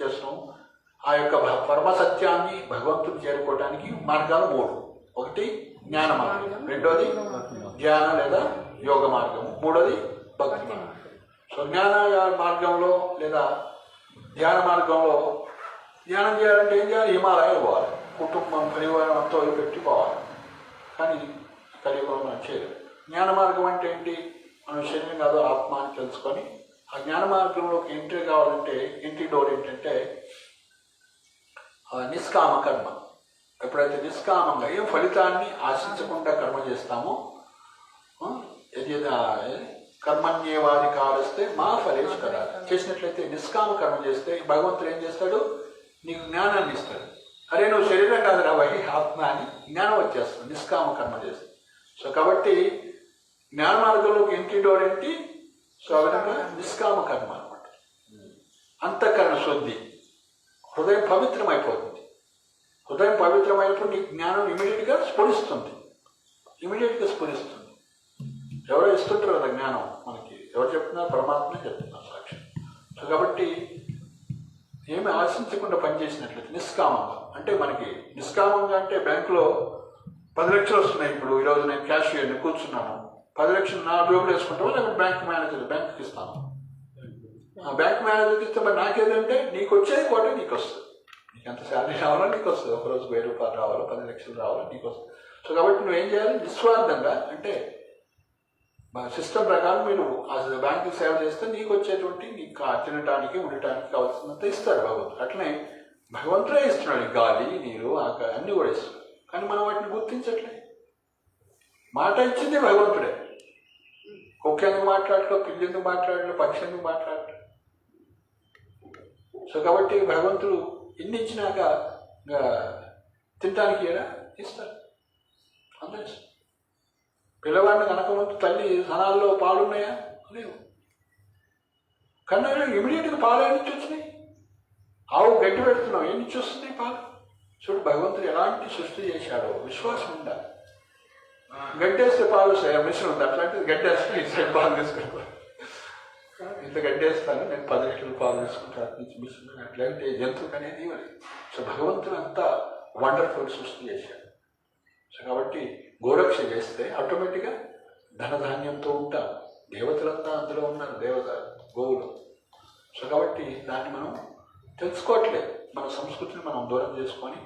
చేస్తున్నాం. ఆ యొక్క పరమసత్యాన్ని భగవంతుడు చేరుకోవడానికి మార్గాలు 3. ఒకటి జ్ఞాన మార్గం, రెండోది ధ్యాన లేదా యోగ మార్గము, మూడోది భక్తి మార్గం. సో జ్ఞాన మార్గంలో లేదా ధ్యాన మార్గంలో ధ్యానం చేయాలంటే ఏం చేయాలి? హిమాలయాలు పోవాలి, కుటుంబం పరివారం అంతా వదిలిపెట్టి పోవాలి. కానీ కలియుగంలో మనం చేయలేదు. జ్ఞాన మార్గం అంటే ఏంటి? మన శరీరం కాదు ఆత్మ అని తెలుసుకొని ఆ జ్ఞాన మార్గంలోకి ఎంట్రీ కావాలంటే ఎంట్రీ డోర్ ఏంటంటే నిష్కామ కర్మ. ఎప్పుడైతే నిష్కామంగా ఏ ఫలితాన్ని ఆశించకుండా కర్మ చేస్తామో, కర్మణ్యేవాది కావస్తే మా ఫలేష్ కదా చేసినట్లయితే, నిష్కామ కర్మ చేస్తే భగవంతుడు ఏం చేస్తాడు? నీకు జ్ఞానాన్ని ఇస్తాడు. అరే నువ్వు శరీరం కాదు రావహి ఆత్మ అని జ్ఞానం వచ్చేస్తుంది నిష్కామ కర్మ చేస్తే. సో కాబట్టి జ్ఞాన మార్గంలోకి ఎంట్రీ డోర్ ఏంటి? సో ఆ విధంగా నిష్కామ కర్మ అనమాట. అంతఃకరణ శుద్ధి, హృదయం పవిత్రమైపోతుంది. హృదయం పవిత్రమైనప్పుడు నీకు జ్ఞానం ఇమీడియట్గా స్ఫురిస్తుంది. ఎవరో ఇస్తుంటారు కదా జ్ఞానం మనకి ఎవరు చెప్తున్నారు? పరమాత్మ చెప్తున్నారు సాక్షి. సో కాబట్టి ఏమి ఆశించకుండా పనిచేసినట్లయితే నిష్కామంగా, అంటే మనకి నిష్కామంగా అంటే బ్యాంకులో 10 లక్షలు వస్తున్నాయి. ఇప్పుడు ఈరోజు నేను క్యాషియర్ని కూర్చున్నాను, 10 లక్షలు నా జోబులు వేసుకుంటామో లేకపోతే బ్యాంకుకి ఇస్తాను. ఆ బ్యాంక్ మేనేజర్కి ఇస్తే మరి నాకేదంటే నీకు వచ్చేది కోటే నీకు వస్తుంది. నీకు ఎంత శాలరీ రావాలో నీకు వస్తుంది. ఒకరోజు 1000 రూపాయలు రావాలో 10 లక్షలు రావాలో నీకు వస్తుంది. సో కాబట్టి నువ్వేం చేయాలి? నిస్వార్థంగా, అంటే సిస్టమ్ ప్రకారం మీరు ఆ బ్యాంకుకి సేవ చేస్తే నీకు వచ్చేటువంటి నీకు తినడానికి ఉండటానికి కావాల్సినంత ఇస్తాడు భగవంతుడు. అట్లనే భగవంతుడే ఇస్తున్నాడు. గాలి, నీరు, అన్నీ కూడా ఇస్తున్నాడు. కానీ మనం వాటిని గుర్తించట్లే. మాట ఇచ్చింది భగవంతుడే. కుక్క ఎందుకు మాట్లాడలో, పిల్లి ఎందుకు మాట్లాడలో, పక్షి ఎందుకు మాట్లాడలో. సో కాబట్టి భగవంతుడు ఇన్ని ఇచ్చినాక తినటానికి ఏడా ఇస్తాడు. అందరూ పిల్లవాడిని కనకముందు తల్లి ధనాల్లో పాలున్నాయా? లేవు. కన్నా ఇమీడియట్గా పాలు నుంచి వచ్చినాయి. ఆవు గడ్డి పెడుతున్నావు, ఏం నుంచి వస్తుంది పాలు? చూడు భగవంతుడు ఎలాంటి సృష్టి చేశాడో విశ్వాసం ఉండాలి. గడ్డేస్తే పాలు మిషన్ ఉంది, అట్లాంటిది గడ్డేస్తే ఇసరి పాలు తీసుకుంటాను. ఇంత గడ్డేస్తాను, నేను 10 లీటర్లు పాలు తీసుకుంటాను మిషన్. అట్లాంటి జంతువుకి అనేది ఇవ్వలేదు. సో భగవంతుడు అంతా వండర్ఫుల్ సృష్టి చేశాడు. సో కాబట్టి గోరక్ష చేస్తే ఆటోమేటిక్గా ధనధాన్యంతో ఉంటాం. దేవతలంతా అందులో ఉన్నారు, దేవత గోవులు. సో కాబట్టి దాన్ని మనం తెలుసుకోవట్లేదు. మన సంస్కృతిని మనం దూరం చేసుకొని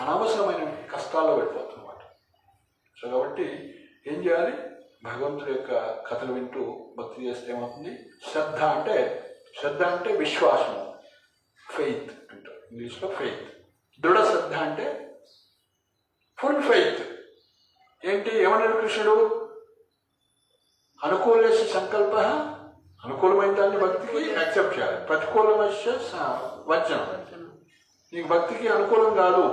అనవసరమైన కష్టాల్లో వెళ్ళిపోతున్నమాట. సో కాబట్టి ఏం చేయాలి? భగవంతుడి యొక్క కథలు వింటూ భక్తి చేస్తే ఏమవుతుంది? శ్రద్ధ అంటే విశ్వాసము, ఫెయిత్ అంటారు ఇంగ్లీష్లో. ఫెయిత్, దృఢ శ్రద్ధ అంటే ఫుల్ ఫెయిత్. ఏంటి ఏమన్నాడు కృష్ణుడు? అనుకూలస్య సంకల్ప, అనుకూలమైన దాన్ని భక్తికి యాక్సెప్ట్ చేయాలి. ప్రతికూలమస్య వర్జనం. నీకు భక్తికి అనుకూలం కాదు,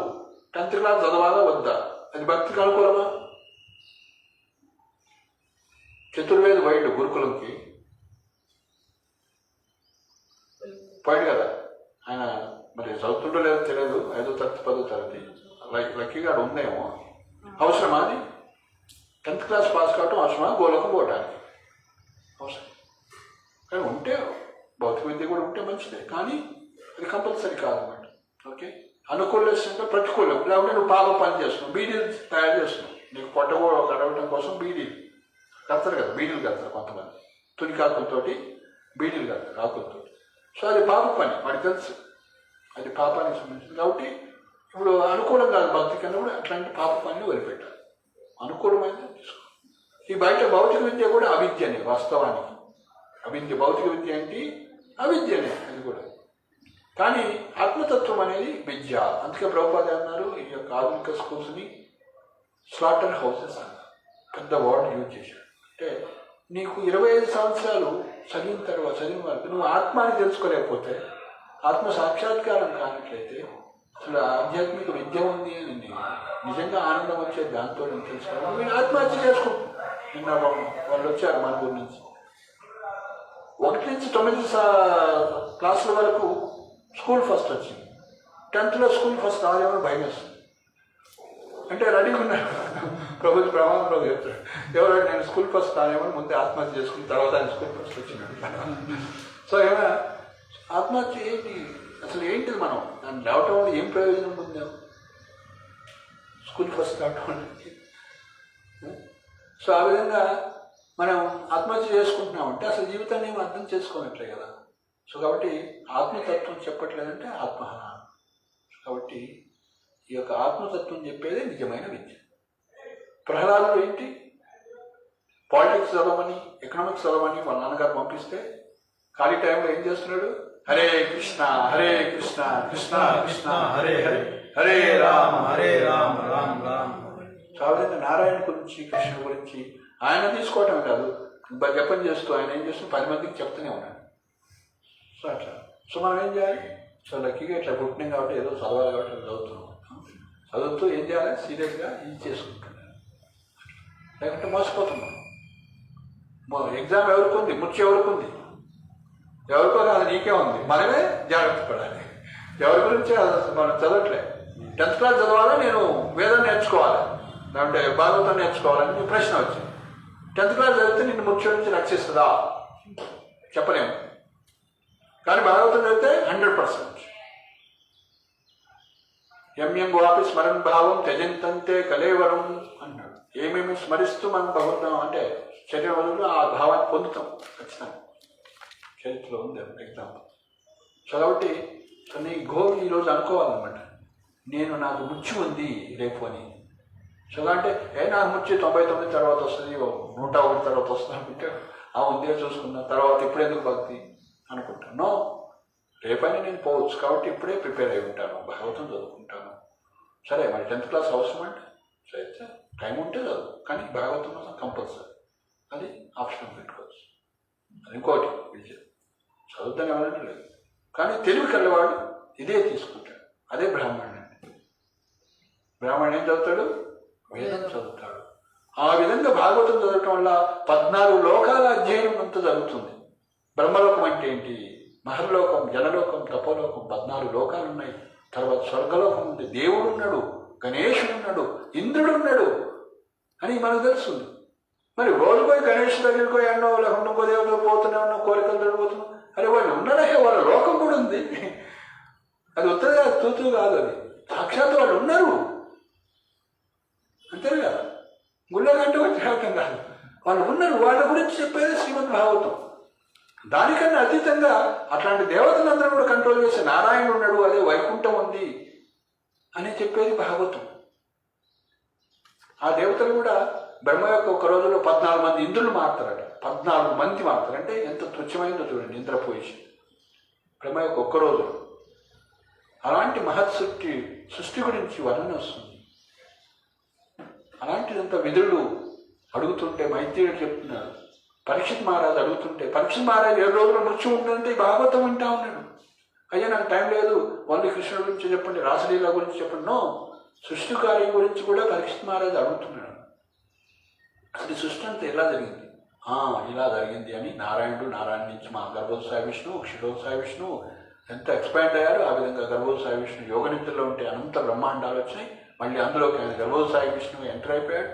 10th క్లాస్ చదవాలా వద్దా? అది భక్తికి అనుకూలమా? చతుర్వేది వైడు గురుకులంకి పోయాడు కదా ఆయన. మరి చదువుతుండో లేదో తెలియదు, 5వ తరగతి 10వ తరగతి. లక్కీగా ఉందేమో. అవసరమా అది? 10th క్లాస్ పాస్ కావటం అవసరమా? గోలోకం పోవడానికి అవసరం. కానీ ఉంటే భౌతిక విద్య కూడా ఉంటే మంచిదే, కానీ అది కంపల్సరీ కాదన్నమాట. ఓకే, అనుకూలంగా ప్రతికూలం. లేకుంటే నువ్వు పాప పని చేస్తున్నావు, బీడీలు తయారు చేస్తున్నావు, నీకు పొట్టగో గడవడం కోసం బీడీలు కడతారు కదా, బీడీలు కడతారు కొంతమంది, తునికాకులతో బీడీలు కడతారు ఆకులతో. సో అది పాప పని, వాడికి తెలుసు అది పాపానికి సంబంధించింది. కాబట్టి ఇప్పుడు అనుకూలం కాదు భక్తి కన్నా కూడా అట్లాంటి పాప పనిని వదిలిపెట్టాలి, అనుకూలమైనది తీసుకో. ఈ బయట భౌతిక విద్య కూడా అవిద్యనే వాస్తవానికి. అవిద్య, భౌతిక విద్య ఏంటి? అవిద్యనే అది కూడా. కానీ ఆత్మతత్వం అనేది విద్య. అందుకే ప్రభుపాద అన్నారు, ఈ యొక్క ఆధునిక స్కూల్స్ని స్లాటర్ హౌసెస్ అన్నారు. పెద్ద వర్డ్ యూజ్ చేశాడు. అంటే నీకు 25 సంవత్సరాలు చదివిన వరకు నువ్వు ఆత్మాని తెలుసుకోలేకపోతే, ఆత్మ సాక్షాత్కారం కానట్లయితే, అసలు ఆధ్యాత్మిక విద్య ఉంది అని నిజంగా ఆనందం వచ్చేది దాంతో నేను తెలుసుకోవాలి. నేను ఆత్మహత్య చేసుకుంటాను. నిన్న వాళ్ళు వచ్చారు మన ఊరి నుంచి. 1 నుంచి 9 క్లాసుల వరకు స్కూల్ ఫస్ట్ వచ్చింది. 10th స్కూల్ ఫస్ట్ రాదేమో భయం వేస్తుంది. అంటే రెడీగా ఉన్నారు. ప్రభుత్వ ప్రమాదంలో చెప్తాడు, ఎవరైనా నేను స్కూల్ ఫస్ట్ రాదేమో ముందే ఆత్మహత్య చేసుకున్న తర్వాత ఆయన స్కూల్ ఫస్ట్ వచ్చినాడు. సో ఏమైనా ఆత్మహత్య ఏంటి? అసలు ఏంటిది? మనం దాన్ని రావటం వల్ల ఏం ప్రయోజనం పొందాం? స్కూల్ ఫస్ట్ రావటం వల్ల. సో ఆ విధంగా మనం ఆత్మహత్య చేసుకుంటున్నామంటే అసలు జీవితాన్ని ఏమి అర్థం చేసుకోనట్లే కదా. సో కాబట్టి ఆత్మతత్వం చెప్పట్లేదంటే ఆత్మహన. కాబట్టి ఈ యొక్క ఆత్మతత్వం చెప్పేదే నిజమైన విద్య. ప్రహ్లాదుడు ఏంటి? పాలిటిక్స్ చదవమని, ఎకనామిక్స్ చదవమని వాళ్ళ నాన్నగారు పంపిస్తే ఖాళీ టైంలో ఏం చేస్తున్నాడు? హరే కృష్ణ హరే కృష్ణ కృష్ణ కృష్ణ హరే హరే, హరే రామ హరే రామ రామ రామ. సాధారణంగా నారాయణ గురించి, కృష్ణ గురించి ఆయన తీసుకోవటం కాదు, జపం చేస్తూ ఆయన ఏం చేస్తూ 10 మందికి చెప్తూనే ఉన్నాడు. సో అట్లా. సో మనం ఏం చేయాలి? సో లక్కీగా ఇట్లా పుట్టినాం కాబట్టి ఏదో చదవాలి కాబట్టి చదువుతున్నాం. చదువుతూ ఏం చేయాలి? సీరియస్గా ఇది చేసుకుంటున్నాం, లేకుంటే మోసపోతున్నాం. ఎగ్జామ్ ఎవరికి ఉంది? ముఖ్యం ఎవరికి ఉంది? ఎవరికో కాదు, నీకే ఉంది. మనమే జాగ్రత్త పడాలి. ఎవరి గురించి మనం చదవట్లే. 10th క్లాస్ చదవాలా, నేను వేదం నేర్చుకోవాలి, లేకుంటే భాగవతం నేర్చుకోవాలని ప్రశ్న వచ్చింది. 10th క్లాస్ చదివితే నిన్ను ముఖ్యం నుంచి రక్షిస్తుందా? చెప్పలేము. కానీ భాగవతం చదివితే 100%. ఎంఎం వాపి స్మరణ భావం త్యజంతంతే కలేవరం అన్నాడు. ఏమేమి స్మరిస్తూ మనం భగవద్గం అంటే శరీరం వల్ల ఆ భావాన్ని పొందుతాం ఖచ్చితంగా. చరిత్రలో ఉంది ఎగ్జాంపుల్. సో కాబట్టి నీ గోల్ ఈరోజు అనుకోవాలన్నమాట, నాకు ముచ్చి ఉంది రేపు అని. సో అంటే నాకు ముచ్చి 99 తర్వాత వస్తుంది, 101 తర్వాత వస్తుంది అనుకుంటే ఉందే చూసుకున్నా తర్వాత ఇప్పుడు ఎందుకు భక్తి అనుకుంటాను. రేపని నేను పోవచ్చు కాబట్టి ఇప్పుడే ప్రిపేర్ అయి ఉంటాను, భాగవతం చదువుకుంటాను. సరే మరి 10th క్లాస్ అవసరం అంటే సరే టైం ఉంటే చదువు, కానీ భాగవతం కోసం కంపల్సరీ. అది ఆప్షన్ పెట్టుకోవచ్చు. అది ఇంకోటి విద్య చదువుతాను ఎవరంటే లేదు, కానీ తెలివి కలవాడు ఇదే తీసుకుంటాడు. అదే బ్రాహ్మణుడు అండి. బ్రాహ్మణుడు ఏం చదువుతాడు? వేదం చదువుతాడు. ఆ విధంగా భాగవతం చదవటం వల్ల 14 లోకాల అధ్యయనం అంతా జరుగుతుంది. బ్రహ్మలోకం అంటే ఏంటి, మహర్లోకం, జనలోకం, తపోలోకం, 14 లోకాలు ఉన్నాయి. తర్వాత స్వర్గలోకం ఉంది, దేవుడు ఉన్నాడు, గణేశుడు ఉన్నాడు, ఇంద్రుడు ఉన్నాడు అని మనకు తెలుస్తుంది. మరి రోజు పోయి గణేష్ దగ్గరికి పోయి అన్నో లేకుండా ఇంకో దేవుడు పోతూనే ఉన్నాం, కోరికలు జడిపోతున్నాం. అరే వాళ్ళు ఉన్నాడే, వాళ్ళ లోకం కూడా ఉంది. అది ఉత్తరగా తూతూ కాదు, అది సాక్షాత్ వాళ్ళు ఉన్నారు. అంతే కదా, గుళ్ళ కంటే వచ్చి అర్థం కాదు, వాళ్ళు ఉన్నారు. వాళ్ళ గురించి చెప్పేది శ్రీమద్ భాగవతం. దానికన్నా అతీతంగా అట్లాంటి దేవతలందరూ కూడా కంట్రోల్ చేసే నారాయణుడు ఉన్నాడు, అదే వైకుంఠం ఉంది అని చెప్పేది భాగవతం. ఆ దేవతలు కూడా బ్రహ్మ యొక్క ఒక రోజులో 14 మంది ఇంద్రులు మారుతారట. 14 మంది మారుతారు అంటే ఎంత తుచ్చమైందో చూడండి ఇంద్ర పొజిషన్ బ్రహ్మ యొక్క ఒక్క రోజు. అలాంటి మహత్ సృష్టి గురించి వర్ణన వస్తుంది. అలాంటిదంతా విదురుడు అడుగుతుంటే మైత్రేయుడు చెప్తున్నాడు. పరీక్షిత్ మహారాజు అడుగుతుంటే పరీక్షిత్ మహారాజు 7 రోజులు మృత్యు ఉంటుందంటే భాగవతం వింటా ఉన్నాడు. అయ్యా నాకు టైం లేదు, ఓన్లీ కృష్ణుడి గురించి చెప్పండి, రాసలీల గురించి చెప్పండి. నో, సృష్టి కార్యం గురించి కూడా పరీక్షిత్ మహారాజు అడుగుతున్నాడు. అది సృష్టి అంతా ఎలా జరిగింది, ఇలా జరిగింది అని నారాయణ నుంచి మా గర్భోత్సాయ విష్ణువు, క్షీరోత్సాయ విష్ణువు ఎంత ఎక్స్పాండ్ అయ్యారు. ఆ విధంగా గర్భోత్సాయ విష్ణు యోగనిద్రలో ఉంటే అనంత బ్రహ్మాండాలు వచ్చినాయి. మళ్ళీ అందులోకి ఆయన గర్భోత్సాయ విష్ణువు ఎంటర్ అయిపోయాడు.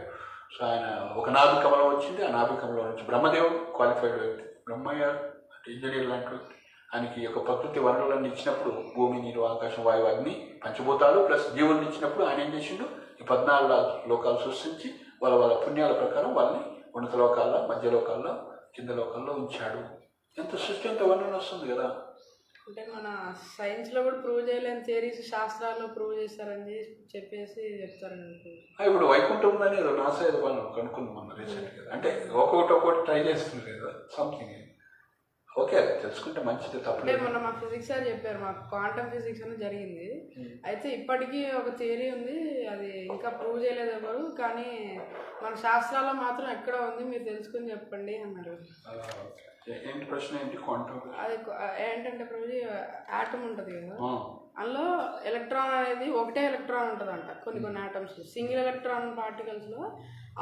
సో ఆయన ఒక నాభికమలం వచ్చింది, ఆ నాభికమలం నుంచి బ్రహ్మదేవుడు క్వాలిఫైడ్ వ్యక్తి, బ్రహ్మయ్య అంటే ఇంజనీర్ లాంటి వ్యక్తి. ఆయనకి ఒక ప్రకృతి వనరులను ఇచ్చినప్పుడు భూమి, నీరు, ఆకాశం, వాయువు, అగ్ని, పంచభూతాలు ప్లస్ జీవులను ఇచ్చినప్పుడు ఆయన ఏం చేసిండు, ఈ 14 లోకాలు సృష్టించి వాళ్ళ పుణ్యాల ప్రకారం వాళ్ళని ఉన్నత లోకాల్లో, మధ్య లోకాల్లో, కింద లోకాల్లో ఉంచాడు. ఎంత సృష్టి అంత వర్ణన వస్తుంది కదా. అంటే మన సైన్స్లో కూడా ప్రూవ్ చేయలేని థియరీస్ శాస్త్రాల్లో ప్రూవ్ చేస్తారని చెప్పేసి చెప్తారండి. ఇప్పుడు వైకుంఠం ఉందని ఏదో నాసా ఏదో వాళ్ళు కనుక్కున్నాం మన రీసెంట్గా. అంటే ఒక్కొక్కటి ట్రై చేస్తుంది కదా సంథింగ్. ఓకే, తెలుసుకుంటే మంచిది, తప్పలేదు. అంటే మొన్న మా ఫిజిక్స్ సార్ చెప్పారు, మాకు క్వాంటమ్ ఫిజిక్స్ అని జరిగింది. అయితే ఇప్పటికీ ఒక థియరీ ఉంది, అది ఇంకా ప్రూవ్ చేయలేదు ఎవరు, కానీ మన శాస్త్రాల్లో మాత్రం ఎక్కడ ఉంది, మీరు తెలుసుకుని చెప్పండి అన్నారు. ఏంటి ప్రశ్న ఏంటి? క్వాంటమ్ అది ఏంటంటే ప్రూవ్ ఆటమ్ ఉంటుంది కదా, అందులో ఎలక్ట్రాన్ అనేది ఒకటే ఎలక్ట్రాన్ ఉంటుందంట. కొన్ని ఆటమ్స్ సింగిల్ ఎలక్ట్రాన్ పార్టికల్స్లో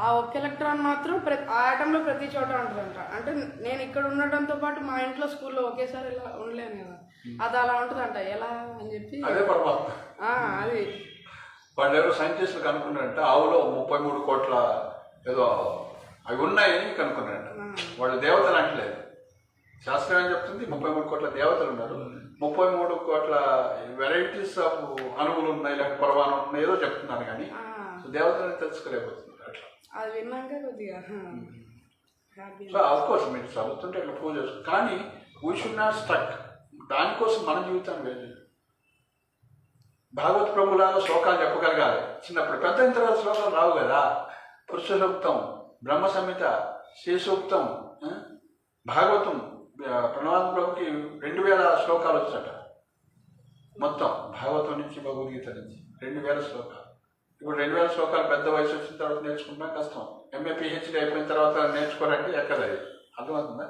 ఆ ఒక్క ఎలక్ట్రాన్ మాత్రం ఆ ఆటంలో ప్రతి చోట ఉంటుందంట. అంటే నేను ఇక్కడ ఉండటంతో పాటు మా ఇంట్లో స్కూల్లో ఒకేసారి ఇలా ఉండలేను కదా, అది అలా ఉంటుందంట. ఎలా అని చెప్పి అదే పరమాత్మ. అది వాళ్ళు ఎవరో సైంటిస్టులు కనుక్కున్నారంట, ఆవులో 33 కోట్ల ఏదో అవి ఉన్నాయని కనుక్కున్నారంట. వాళ్ళు దేవతలు అంటలేదు, శాస్త్రం ఏం చెప్తుంది, 33 కోట్ల దేవతలు ఉన్నారు, 33 కోట్ల వెరైటీస్ ఆఫ్ అణువులు ఉన్నాయి, లేకపోతే పరమాణు ఉన్నాయి, ఏదో చెప్తున్నారు. కానీ దేవతలను తెలుసుకోలేకపోతున్నారు. అట్లా అది విన్నాక కొద్దిగా సో అఫ్కోర్స్ మీరు చదువుతుంటే ఇట్లా ప్రూవ్ చేసుకో, కానీ వీ షుడ్ నాట్ స్ట్రక్. దానికోసం మన జీవితాన్ని వెళ్ళి భాగవత్ ప్రభులాగా శ్లోకాలు చెప్పగలగాలి. చిన్నప్పుడు పెద్ద అయిన తర్వాత శ్లోకాలు రావు కదా. పురుష సూక్తం, బ్రహ్మ సంహిత, శ్రీ సూక్తం, భాగవతం, ప్రణవాద ప్రభుకి 2000 శ్లోకాలు వచ్చాట మొత్తం. భాగవతం నుంచి భగవద్గీత నుంచి 2000 శ్లోకాలు. ఇప్పుడు 2000 శ్లోకాలు పెద్ద వయసు వచ్చిన తర్వాత నేర్చుకుంటున్నా కష్టం. ఎంఏ పిహెచ్డీ అయిపోయిన తర్వాత నేర్చుకోవాలంటే ఎక్కడ అర్థమవుతుందా?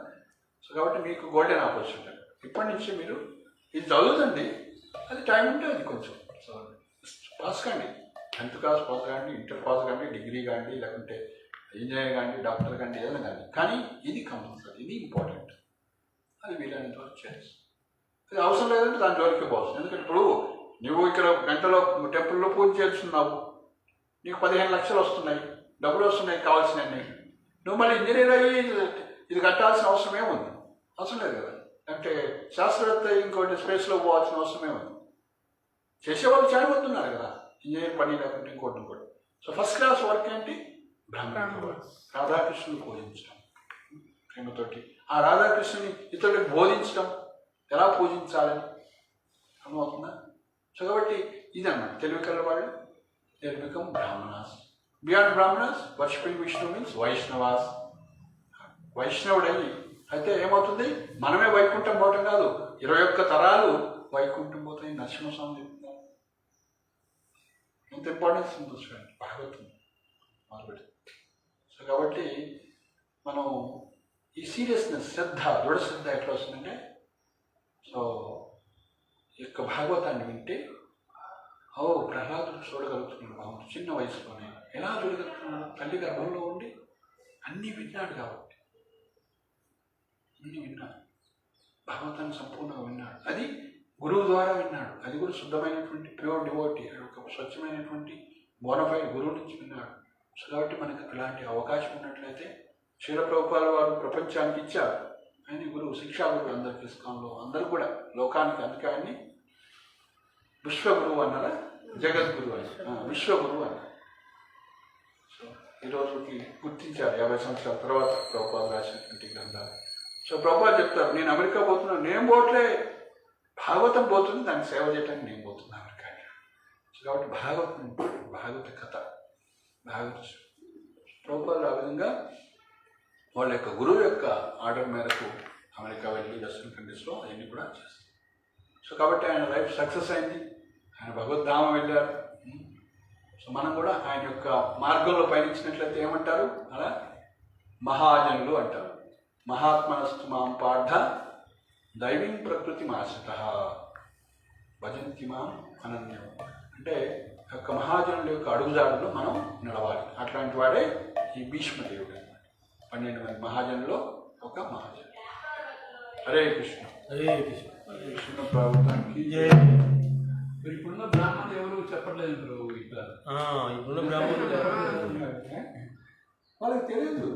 సో కాబట్టి మీకు గోల్డెన్ ఆపర్చునిటీ. ఇప్పటి నుంచి మీరు ఇది చదువుతుంది, అది టైం ఉంటే అది కొంచెం పాస్ కాండి, 10th క్లాస్ పాస్ కాండి, ఇంటర్ పాస్ కాండి, డిగ్రీ కాండి, లేకుంటే ఇంజనీర్ కాండి, డాక్టర్ కాండి, ఏదైనా కానీ. కానీ ఇది కంపల్సరీ, ఇది ఇంపార్టెంట్. అది వీలైనంత వరకు చేసి అది అవసరం లేదంటే దాని జోలికి పోవచ్చు. ఎందుకంటే ఇప్పుడు నువ్వు ఇక్కడ గంటలో టెంపుల్లో పూజ చేస్తున్నావు, నీకు 15 లక్షలు వస్తున్నాయి, డబ్బులు వస్తున్నాయి కావాల్సినవి. నువ్వు మళ్ళీ ఇంజనీర్ అయ్యి ఇది కట్టాల్సిన అవసరం ఏముంది? అవసరం లేదు కదా. అంటే శాస్త్రవేత్త ఇంకోటి స్పేస్లో పోవాల్సిన అవసరమే ఉంది. చేసేవాళ్ళు చాలా మంది ఉన్నారు కదా, ఇంజనీర్ పని లేకుంటే ఇంకోటి. సో ఫస్ట్ క్లాస్ వర్క్ ఏంటి? బ్రాహ్మణ. రాధాకృష్ణుని పూజించడం ప్రేమతోటి, ఆ రాధాకృష్ణుని ఇతరులకు బోధించడం, ఎలా పూజించాలని అర్థమవుతుందా? సో కాబట్టి ఇదన్నమాట తెలివి కల వాళ్ళు they become Brahmanas. Beyond Brahmanas worshipping Vishnu means Vaishnavas. వైష్ణవుడని అయితే ఏమవుతుంది? మనమే వైకుంఠం పోవటం కాదు, 21 తరాలు వైకుంఠం పోతాయి. నరసింహస్వామి చెప్తున్నారు. ఇంత ఇంపార్టెన్స్ ఉంది చూడండి భాగవతం మొదలుపెట్టి. సో కాబట్టి మనం ఈ సీరియస్నెస్, శ్రద్ధ, దృఢ శ్రద్ధ ఎట్లా వస్తుందంటే, సో ఈ యొక్క భాగవతాన్ని వింటే ప్రహ్లాదుడు చూడగలుగుతున్నాడు బాగుంది చిన్న వయసులోనే. ఎలా చూడగలుగుతున్నాడు? తల్లి గర్భంలో ఉండి అన్నీ విన్నాడు కాబట్టి, అన్నీ విన్నాడు. భాగవతాన్ని సంపూర్ణంగా విన్నాడు. అది గురువు ద్వారా విన్నాడు. అది కూడా శుద్ధమైనటువంటి ప్యూర్ డివోటీ, ఒక స్వచ్ఛమైనటువంటి బోనఫైడ్ గురువు నుంచి విన్నాడు. సో కాబట్టి మనకు అలాంటి అవకాశం ఉన్నట్లయితే శ్రీల ప్రభుపాల వారు ప్రపంచానికి ఇచ్చారు. ఆయన గురువు, శిక్షా గురువు అందరికి ఇస్కాన్లో అందరూ కూడా లోకానికి. అందుకే ఆయన్ని విశ్వగురువు అన్నారా, జగద్గురువు అని, విశ్వగురువు అన్నారు. సో ఈరోజుకి గుర్తించారు 50 సంవత్సరాల తర్వాత ప్రభుపాద రాసినటువంటి గ్రంథాలు. సో ప్రభుపాద చెప్తారు, నేను అమెరికా పోతున్నాను, నేను పోట్లే, భాగవతం పోతుంది, దాన్ని సేవ చేయడానికి నేను పోతున్నాను అమెరికాని. సో కాబట్టి భాగవతం, భాగవత కథ, భాగవత ప్రభుపాదులు ఆ విధంగా వాళ్ళ యొక్క గురువు యొక్క ఆర్డర్ మేరకు అమెరికా వెళ్ళి వెస్టర్న్ కంట్రీస్లో అవన్నీ కూడా చేస్తారు. సో కాబట్టి ఆయన లైఫ్ సక్సెస్ అయింది. ఆయన భగవద్ధామం వెళ్ళారు. సో మనం కూడా ఆయన యొక్క మార్గంలో పయనించినట్లయితే ఏమంటారు? అలా మహాజనులు అంటారు. మహాత్మనస్తు మాం పార్థ దైవీం ప్రకృతి ఆశ్రిత భజంతి మాం అనన్యం. అంటే యొక్క మహాజనుల యొక్క అడుగుజాడులో మనం నడవాలి. అట్లాంటి వాడే ఈ భీష్మదేవుడు అన్నమాట. 12 మంది మహాజనుల్లో ఒక మహాజనుడు. హరే కృష్ణ. హరే కృష్ణ. కృష్ణ ప్రభుత్వానికి మీరు ఇప్పుడున్న బ్రాహ్మణులు ఎవరు చెప్పట్లేదు ఇప్పుడు ఇక్కడ. ఇప్పుడున్న బ్రాహ్మణులు వాళ్ళకి తెలియదు.